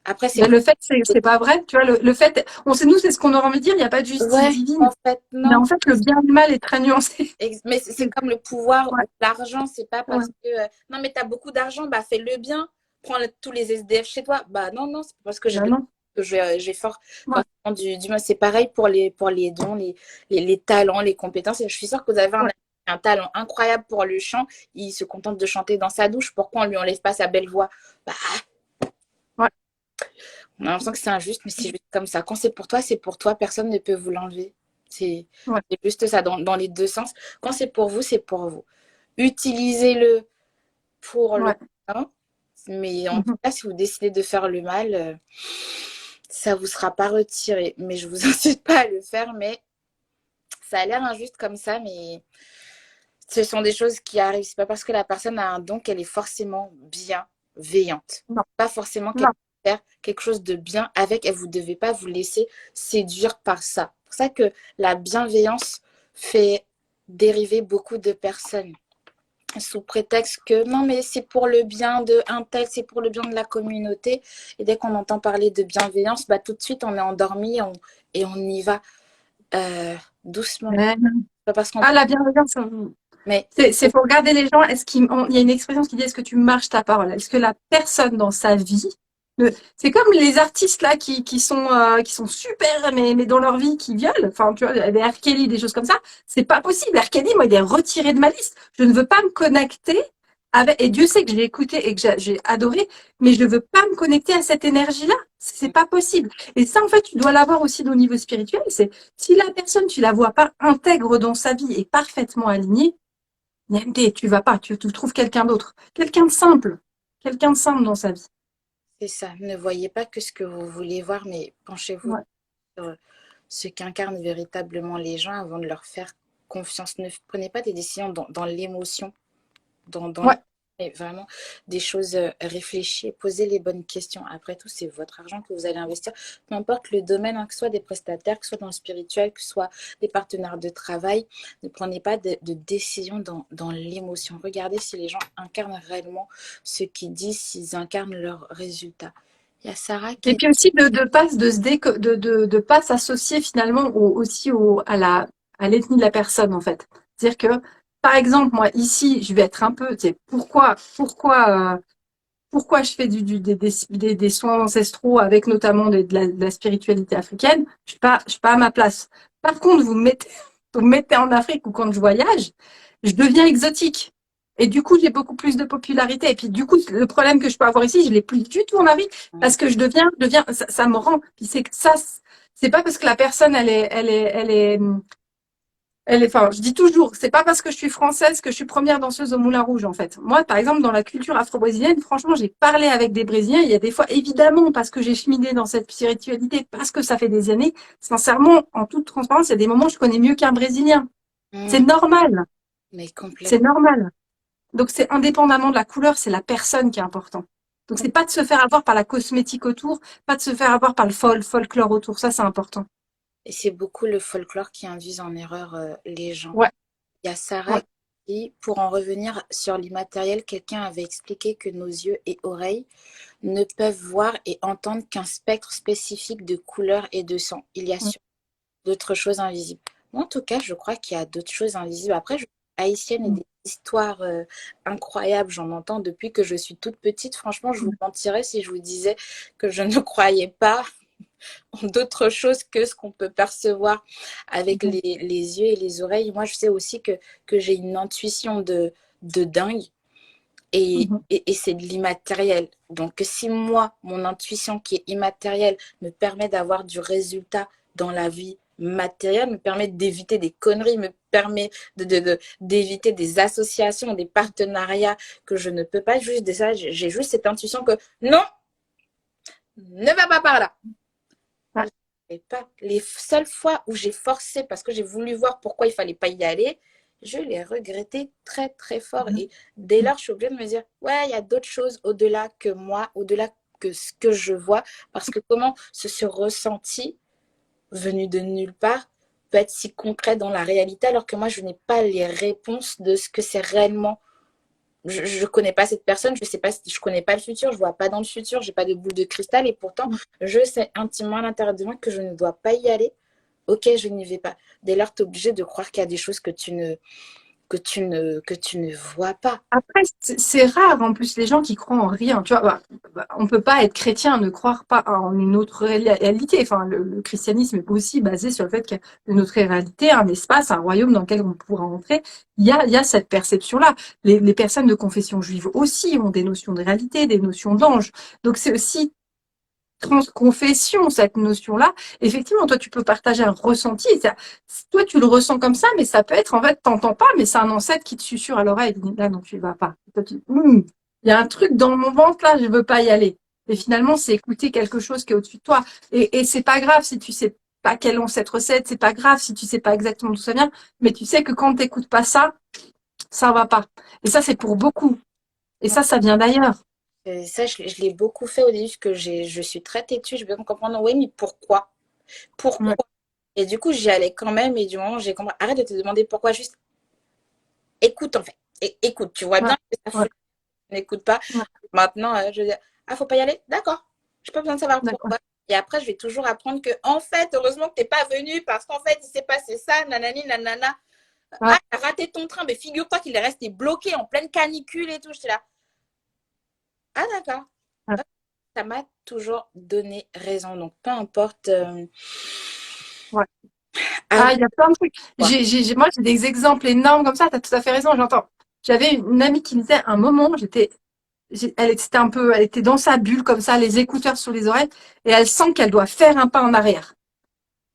Après, c'est Mais le fait, c'est pas vrai. Tu vois, le fait, on sait nous, c'est ce qu'on aurait envie de dire. Il n'y a pas de justice ouais, en divine. fait, Mais non. en fait, le bien et le mal est très nuancé. Mais c'est comme le pouvoir Ouais, ou l'argent, c'est pas ouais, parce que non, mais tu as beaucoup d'argent, bah fais le bien, prends tous les SDF chez toi. Bah non, non, c'est parce que j'ai ben de non. que je vais Ouais, forcément du mal. C'est pareil pour les dons, les talents, les compétences. Et je suis sûre que vous avez ouais, un talent incroyable pour le chant. Il se contente de chanter dans sa douche. Pourquoi on lui enlève pas sa belle voix? Bah, ouais, on a l'impression que c'est injuste, mais c'est juste comme ça. Quand c'est pour toi, c'est pour toi. Personne ne peut vous l'enlever. C'est ouais. c'est juste ça dans les deux sens. Quand c'est pour vous, c'est pour vous. Utilisez-le pour le Ouais. bien, mais en tout Mhm. cas, si vous décidez de faire le mal, ça ne vous sera pas retiré. Mais je ne vous incite pas à le faire, mais ça a l'air injuste comme ça, mais ce sont des choses qui arrivent. C'est pas parce que la personne a un don qu'elle est forcément bienveillante. Non, Pas forcément qu'elle non. va faire quelque chose de bien avec, et vous ne devez pas vous laisser séduire par ça. C'est pour ça que la bienveillance fait dériver beaucoup de personnes sous prétexte que non, mais c'est pour le bien de un tel, c'est pour le bien de la communauté. Et dès qu'on entend parler de bienveillance, bah, tout de suite, on est endormi et on y va doucement. Mais Pas parce qu'on... ah, la bienveillance, Mais c'est pour regarder les gens. Il y a une expression qui dit, est-ce que tu marches ta parole? Est-ce que la personne dans sa vie, c'est comme les artistes là qui sont super, mais dans leur vie, qui violent. Enfin, tu vois, des R. Kelly, des choses comme ça. C'est pas possible. R. Kelly, moi, il est retiré de ma liste. Je ne veux pas me connecter avec, et Dieu sait que j'ai écouté et que j'ai adoré, mais je ne veux pas me connecter à cette énergie-là. C'est pas possible. Et ça, en fait, tu dois l'avoir aussi au niveau spirituel. C'est si la personne, tu la vois pas intègre dans sa vie et parfaitement alignée, ND, tu vas pas, tu trouves quelqu'un de simple dans sa vie. c'est ça. Ne voyez pas que ce que vous voulez voir, mais penchez-vous Ouais, sur ce qu'incarnent véritablement les gens avant de leur faire confiance. Ne prenez pas des décisions dans l'émotion, dans ouais. et vraiment des choses réfléchies, posez les bonnes questions. Après tout, c'est votre argent que vous allez investir, peu importe le domaine, hein, que ce soit des prestataires, que ce soit dans le spirituel, que ce soit des partenaires de travail. Ne prenez pas de décision dans l'émotion. Regardez si les gens incarnent réellement ce qu'ils disent, s'ils incarnent leurs résultats. Il y a Sarah Et qui... puis aussi de pas s'associer finalement aussi à l'ethnie de la personne en fait. C'est-à-dire que par exemple moi ici je vais être un peu, tu sais, pourquoi je fais des soins ancestraux avec notamment de la spiritualité africaine, je suis pas à ma place. Par contre, vous me mettez en Afrique ou quand je voyage, je deviens exotique. Et du coup, j'ai beaucoup plus de popularité. Et puis, du coup, le problème que je peux avoir ici, je l'ai plus du tout en Afrique parce que ça me rend. Puis c'est que ça, c'est pas parce que la personne, enfin, je dis toujours, c'est pas parce que je suis française que je suis première danseuse au Moulin Rouge, en fait. Moi, par exemple, dans la culture afro-brésilienne, franchement, j'ai parlé avec des Brésiliens. Il y a des fois, évidemment, parce que j'ai cheminé dans cette spiritualité, parce que ça fait des années, sincèrement, en toute transparence, il y a des moments où je connais mieux qu'un Brésilien. C'est Mhm. normal. Mais C'est complètement. normal. Donc, c'est indépendamment de la couleur, c'est la personne qui est important. Donc, c'est pas de se faire avoir par la cosmétique autour, pas de se faire avoir par le folklore autour. Ça, c'est important. Et c'est beaucoup le folklore qui induit en erreur les gens. Ouais, Il y a Sarah ouais. qui dit, pour en revenir sur l'immatériel, quelqu'un avait expliqué que nos yeux et oreilles ne peuvent voir et entendre qu'un spectre spécifique de couleurs et de sons. Il y a Mm, d'autres choses invisibles. Moi, en tout cas, je crois qu'il y a d'autres choses invisibles. Après, je suis haïtienne et mm, des histoires incroyables, j'en entends depuis que je suis toute petite. Franchement, je vous mm, mentirais si je vous disais que je ne croyais pas en d'autres choses que ce qu'on peut percevoir avec mm, les yeux et les oreilles. Moi, je sais aussi que j'ai une intuition de dingue mm, et c'est de l'immatériel. Donc, si moi, mon intuition qui est immatérielle me permet d'avoir du résultat dans la vie matérielle, me permet d'éviter des conneries, me permet d'éviter des associations, des partenariats que je ne peux pas juste de ça. J'ai juste cette intuition que non, ne va pas par là. ouais, Et pas. Les seules fois où j'ai forcé parce que j'ai voulu voir pourquoi il fallait pas y aller, je l'ai regretté très très fort. mm, Et dès mm, lors, je suis obligée de me dire, ouais, il y a d'autres choses au-delà que moi, au-delà que ce que je vois. Parce que comment ce ressenti venu de nulle part peut être si concret dans la réalité alors que moi, je n'ai pas les réponses de ce que c'est réellement. Je ne connais pas cette personne, je sais pas, je connais pas le futur, je vois pas dans le futur, j'ai pas de boule de cristal et pourtant mm. je sais intimement à l'intérieur de moi que je ne dois pas y aller. Ok, je n'y vais pas. Dès lors, tu es obligé de croire qu'il y a des choses que tu ne vois pas. Après, c'est rare en plus les gens qui croient en rien. Tu vois, on peut pas être chrétien, ne croire pas en une autre réalité. Enfin, le christianisme est aussi basé sur le fait qu'il y a une autre réalité, un espace, un royaume dans lequel on pourra entrer. Il y a cette perception-là. Les personnes de confession juive aussi ont des notions de réalité, des notions d'ange. Donc c'est aussi transconfession, cette notion-là. Effectivement, toi, tu peux partager un ressenti. Et ça, toi, tu le ressens comme ça, mais ça peut être, en fait, t'entends pas, mais c'est un ancêtre qui te susurre à l'oreille. Il dit, là, non, tu y vas pas. Toi, il y a un truc dans mon ventre, là, je veux pas y aller. Et finalement, c'est écouter quelque chose qui est au-dessus de toi. Et c'est pas grave si tu sais pas quelle ancêtre c'est, c'est pas grave si tu sais pas exactement d'où ça vient, mais tu sais que quand t'écoutes pas ça, ça va pas. Et ça, c'est pour beaucoup. Et ça vient d'ailleurs. Et ça, je l'ai beaucoup fait au début parce que je suis très têtue. Je veux comprendre, oui, mais pourquoi? Ouais, Pourquoi? Et du coup, j'y allais quand même. Et du moment où j'ai compris, arrête de te demander pourquoi, juste écoute en fait. Et, écoute, tu vois ouais, bien que ça ouais, fout. N'écoute pas. ouais, Maintenant, je veux dire, ah, faut pas y aller? D'accord. J'ai pas besoin de savoir d'accord. pourquoi. Et après, je vais toujours apprendre que, en fait, heureusement que t'es pas venu parce qu'en fait, il s'est passé ça, nanani, nanana. Ouais. Ah, t'as raté ton train, mais figure-toi qu'il est resté bloqué en pleine canicule et tout. J'étais là. Ah, d'accord. Ouais. Ça m'a toujours donné raison. Donc, peu importe. Ouais. Avant Ah, il y a plein de trucs. quoi. Moi, j'ai des exemples énormes comme ça. Tu as tout à fait raison, j'entends. J'avais une amie qui me disait, un moment, elle était dans sa bulle comme ça, les écouteurs sur les oreilles, et elle sent qu'elle doit faire un pas en arrière.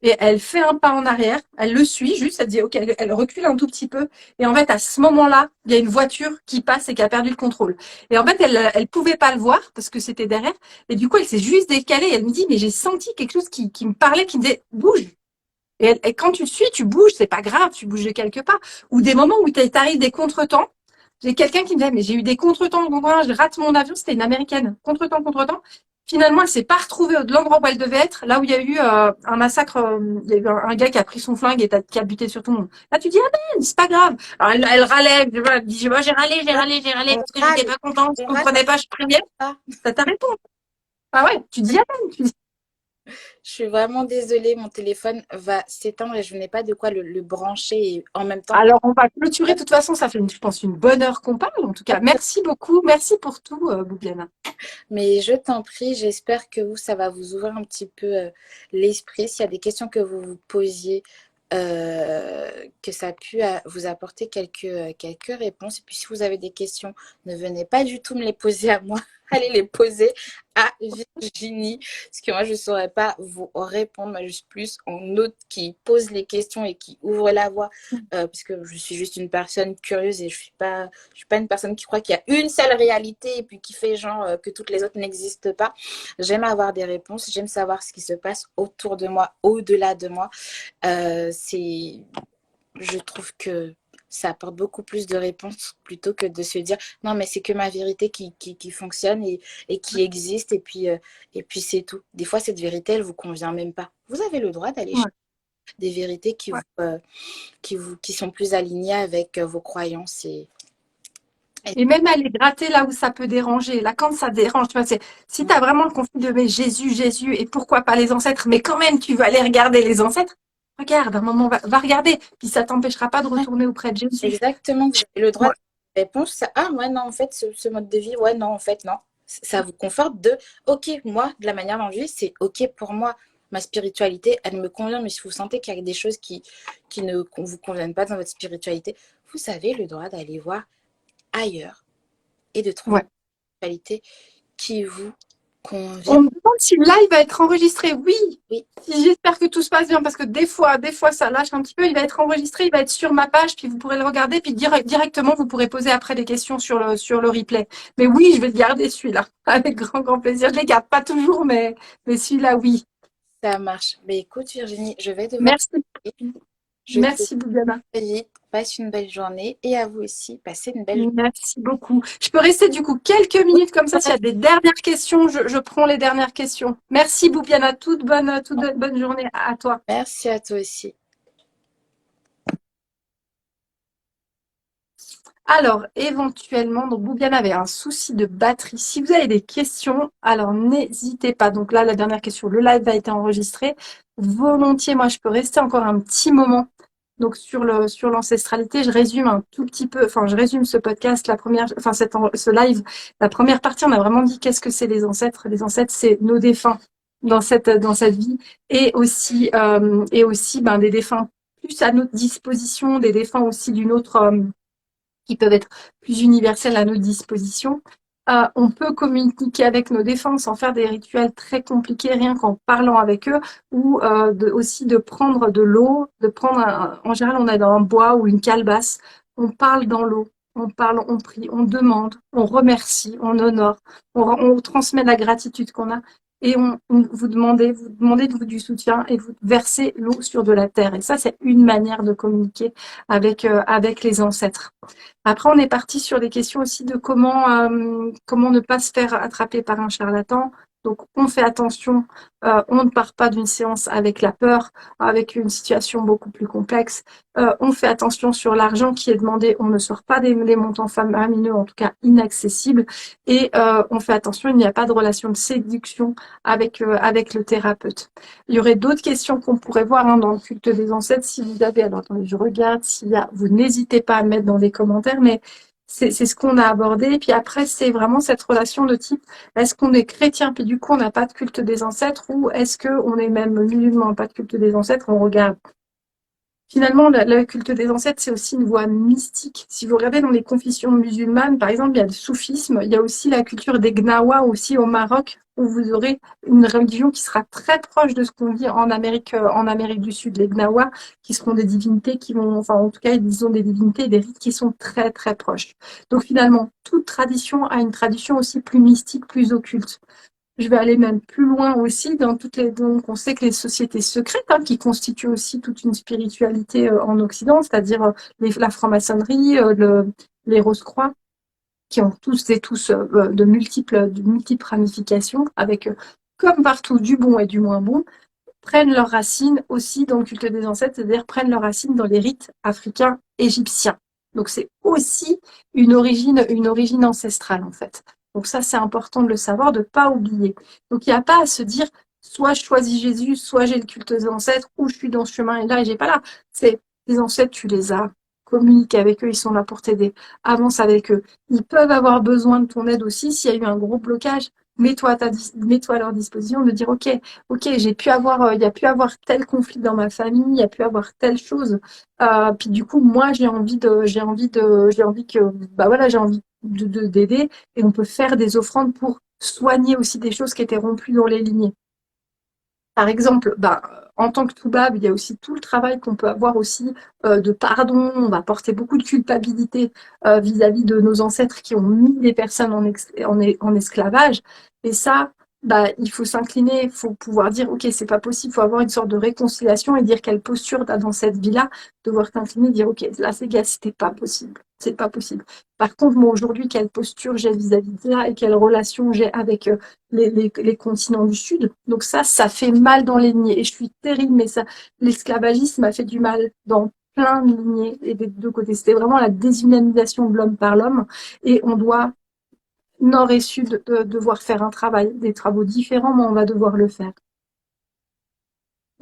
Et elle fait un pas en arrière, elle le suit juste, elle dit, ok, elle recule un tout petit peu. Et en fait, à ce moment-là, il y a une voiture qui passe et qui a perdu le contrôle. Et en fait, elle pouvait pas le voir parce que c'était derrière. Et du coup, elle s'est juste décalée. Et elle me dit, mais j'ai senti quelque chose qui me parlait, qui me disait, bouge. Et quand tu le suis, tu bouges, c'est pas grave, tu bouges de quelque part. Ou des moments où t'arrives des contretemps. J'ai quelqu'un qui me disait, mais j'ai eu des contretemps, je rate mon avion, c'était une américaine. Contretemps, contretemps. Finalement, elle s'est pas retrouvée de l'endroit où elle devait être, là où il y a eu un massacre, il y a eu un gars qui a pris son flingue et qui a buté sur tout le monde. Là, tu dis, ah ben, c'est pas grave. Alors, elle râlait, elle dit, moi, j'ai râlé On parce que j'étais râle, pas contente, je on râle comprenais pas, je priais. pas. Ça t'a répondu. Ah ouais, tu dis, ah ben, Je suis vraiment désolée, mon téléphone va s'éteindre et je n'ai pas de quoi le brancher et en même temps. alors, on va clôturer. De toute façon, ça fait, je pense, une bonne heure qu'on parle. En tout cas, merci beaucoup. Merci pour tout, Boubiana. Mais je t'en prie, j'espère que vous, ça va vous ouvrir un petit peu l'esprit. S'il y a des questions que vous vous posiez, que ça a pu vous apporter quelques réponses. Et puis, si vous avez des questions, ne venez pas du tout me les poser à moi. Allez les poser à Virginie, parce que moi, je ne saurais pas vous répondre. Moi, je suis plus en autre qui pose les questions et qui ouvre la voie, parce que je suis juste une personne curieuse et je suis pas une personne qui croit qu'il y a une seule réalité et puis qui fait genre que toutes les autres n'existent pas. J'aime avoir des réponses, j'aime savoir ce qui se passe autour de moi, au-delà de moi. Je trouve que ça apporte beaucoup plus de réponses plutôt que de se dire non mais c'est que ma vérité qui fonctionne et qui existe et puis c'est tout. Des fois cette vérité elle vous convient même pas. Vous avez le droit d'aller Ouais, chercher des vérités ouais. qui sont plus alignées avec vos croyances et Et même aller gratter là où ça peut déranger. Là, quand ça dérange, tu vois, si tu as vraiment le conflit de mais Jésus, Jésus, et pourquoi pas les ancêtres, mais quand même, tu veux aller regarder les ancêtres, regarde, un moment, va regarder. Puis ça t'empêchera pas de retourner auprès de Jésus. exactement vous avez le droit Ouais, de réponse. Ah ouais non en fait ce mode de vie ouais non en fait non. Ça vous conforte de ok moi de la manière dont je vis c'est ok pour moi. Ma spiritualité, elle me convient, mais si vous sentez qu'il y a des choses qui ne vous conviennent pas dans votre spiritualité, vous avez le droit d'aller voir ailleurs et de trouver ouais. une spiritualité qui vous convient. On me demande si le live va être enregistré. Oui, Oui, j'espère que tout se passe bien parce que des fois, ça lâche un petit peu. Il va être enregistré, il va être sur ma page, puis vous pourrez le regarder, puis directement, vous pourrez poser après des questions sur le replay. Mais oui, je vais le garder celui-là avec grand plaisir. Je les garde pas toujours, mais celui-là, oui. ça marche. Mais écoute, Virginie, je vais devoir Merci, y aller. Je te dis merci Boubiana. très vite. Passe une belle journée et à vous aussi, passez une belle journée. Merci beaucoup. Je peux rester du coup quelques minutes comme ça. S'il y a des dernières questions, je prends les dernières questions. Merci Boubiana. Toute bonne journée à toi. Merci à toi aussi. Alors, éventuellement, donc Boubiana avait un souci de batterie. Si vous avez des questions, alors n'hésitez pas. Donc là, la dernière question, le live a été enregistré. Volontiers, moi, je peux rester encore un petit moment. Donc sur l'ancestralité, je résume un tout petit peu, enfin je résume ce podcast, ce live. La première partie, on a vraiment dit qu'est-ce que c'est les ancêtres. Les ancêtres, c'est nos défunts dans cette vie et aussi ben, des défunts plus à notre disposition, des défunts aussi d'une autre qui peuvent être plus universels à notre disposition. On peut communiquer avec nos défunts sans faire des rituels très compliqués, rien qu'en parlant avec eux, ou aussi de prendre de l'eau, en général on a dans un bois ou une calebasse, on parle dans l'eau, on parle, on prie, on demande, on remercie, on honore, on transmet la gratitude qu'on a et vous demandez du soutien et vous versez l'eau sur de la terre. Et ça, c'est une manière de communiquer avec les ancêtres. Après, on est parti sur des questions aussi de comment ne pas se faire attraper par un charlatan. Donc, on fait attention, on ne part pas d'une séance avec la peur, avec une situation beaucoup plus complexe. On fait attention sur l'argent qui est demandé, on ne sort pas des montants faramineux, en tout cas inaccessibles. Et on fait attention, il n'y a pas de relation de séduction avec le thérapeute. Il y aurait d'autres questions qu'on pourrait voir hein, dans le culte des ancêtres. Si vous avez, alors attendez, je regarde s'il y a, vous n'hésitez pas à mettre dans les commentaires, mais c'est ce qu'on a abordé. Et puis après, c'est vraiment cette relation de type, est-ce qu'on est chrétien, puis du coup, on n'a pas de culte des ancêtres, ou est-ce qu'on est même musulman, pas de culte des ancêtres, on regarde. Finalement, le culte des ancêtres, c'est aussi une voie mystique. Si vous regardez dans les confessions musulmanes, par exemple, il y a le soufisme, il y a aussi la culture des Gnawa aussi au Maroc, où vous aurez une religion qui sera très proche de ce qu'on vit en Amérique du Sud. Les Gnawa, qui seront des divinités qui vont, enfin, en tout cas, ils ont des divinités et des rites qui sont très, très proches. Donc finalement, toute tradition a une tradition aussi plus mystique, plus occulte. Je vais aller même plus loin aussi dans toutes les. Donc, on sait que les sociétés secrètes, hein, qui constituent aussi toute une spiritualité en Occident, c'est-à-dire la franc-maçonnerie, les Rose-Croix, qui ont tous et tous de multiples ramifications, avec, comme partout, du bon et du moins bon, prennent leurs racines aussi dans le culte des ancêtres, c'est-à-dire prennent leurs racines dans les rites africains égyptiens. Donc c'est aussi une origine ancestrale en fait. Donc ça c'est important de le savoir, de ne pas oublier. Donc il n'y a pas à se dire soit je choisis Jésus, soit j'ai le culte des ancêtres, ou je suis dans ce chemin et là et j'ai pas là. C'est les ancêtres, tu les as. communique avec eux, ils sont là pour t'aider. Avance avec eux. Ils peuvent avoir besoin de ton aide aussi s'il y a eu un gros blocage. Mets-toi à leur disposition de dire, ok, il y a pu avoir tel conflit dans ma famille, il y a pu avoir telle chose. Puis du coup, moi, j'ai envie que, bah voilà, j'ai envie d'aider et on peut faire des offrandes pour soigner aussi des choses qui étaient rompues dans les lignées. Par exemple, bah, en tant que Toubab, il y a aussi tout le travail qu'on peut avoir aussi de pardon. On va porter beaucoup de culpabilité vis-à-vis de nos ancêtres qui ont mis des personnes en esclavage. Et ça, bah, il faut s'incliner, il faut pouvoir dire, ok, c'est pas possible, il faut avoir une sorte de réconciliation et dire quelle posture tu as dans cette vie-là, devoir t'incliner, dire, ok, là, c'est gars, c'était pas possible. C'est pas possible. Par contre, moi, aujourd'hui, quelle posture j'ai vis-à-vis de ça et quelle relation j'ai avec les continents du Sud. Donc ça fait mal dans les lignées. Et je suis terrible, mais ça, l'esclavagisme a fait du mal dans plein de lignées et des deux côtés. C'était vraiment la déshumanisation de l'homme par l'homme. Et on doit, nord et sud, devoir faire un travail, des travaux différents, mais on va devoir le faire.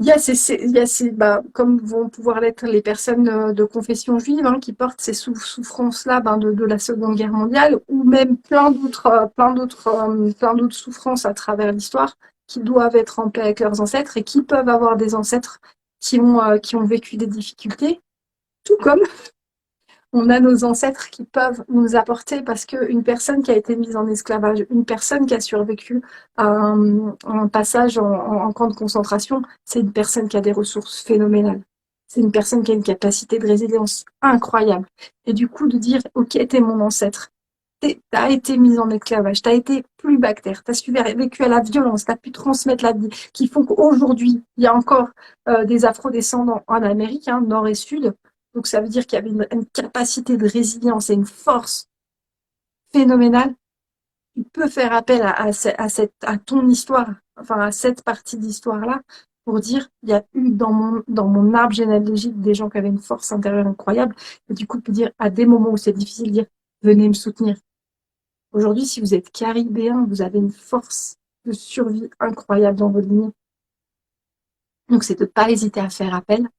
Il y a bah, comme vont pouvoir l'être les personnes de confession juive hein, qui portent ces souffrances-là ben, de la Seconde Guerre mondiale, ou même plein d'autres souffrances à travers l'histoire, qui doivent être en paix avec leurs ancêtres et qui peuvent avoir des ancêtres qui ont vécu des difficultés, tout comme on a nos ancêtres qui peuvent nous apporter parce qu'une personne qui a été mise en esclavage, une personne qui a survécu à un passage en camp de concentration, c'est une personne qui a des ressources phénoménales. C'est une personne qui a une capacité de résilience incroyable. Et du coup, de dire, ok, t'es mon ancêtre, t'as été mise en esclavage, t'as été plus bactère, t'as survécu à la violence, t'as pu transmettre la vie, qui font qu'aujourd'hui, il y a encore des afro-descendants en Amérique, hein, nord et sud, donc ça veut dire qu'il y avait une capacité de résilience et une force phénoménale. Tu peux faire appel à ton histoire, enfin à cette partie d'histoire-là, pour dire il y a eu dans mon arbre généalogique des gens qui avaient une force intérieure incroyable. Et du coup, tu peux dire à des moments où c'est difficile, de dire venez me soutenir. Aujourd'hui, si vous êtes caribéen, vous avez une force de survie incroyable dans votre lignée. Donc, c'est de ne pas hésiter à faire appel.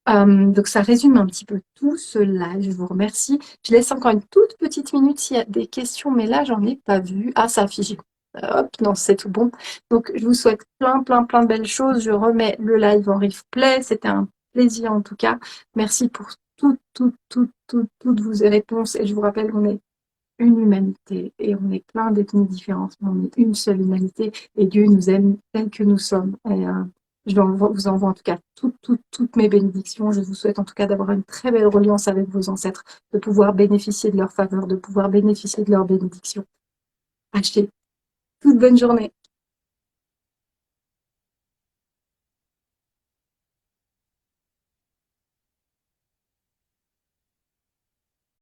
Donc ça résume un petit peu tout cela. Je vous remercie. Je laisse encore une toute petite minute s'il y a des questions, mais là, j'en ai pas vu. Ah, ça affiche. Hop, non, c'est tout bon. Donc, je vous souhaite plein de belles choses. Je remets le live en replay. C'était un plaisir en tout cas. Merci pour toutes vos réponses. Et je vous rappelle qu'on est une humanité et on est plein d'ethnies différentes, mais on est une seule humanité et Dieu nous aime tels que nous sommes. Et, vous envoie en tout cas toutes mes bénédictions. Je vous souhaite en tout cas d'avoir une très belle reliance avec vos ancêtres, de pouvoir bénéficier de leur faveur, de pouvoir bénéficier de leurs bénédictions. Achetez. Toute bonne journée.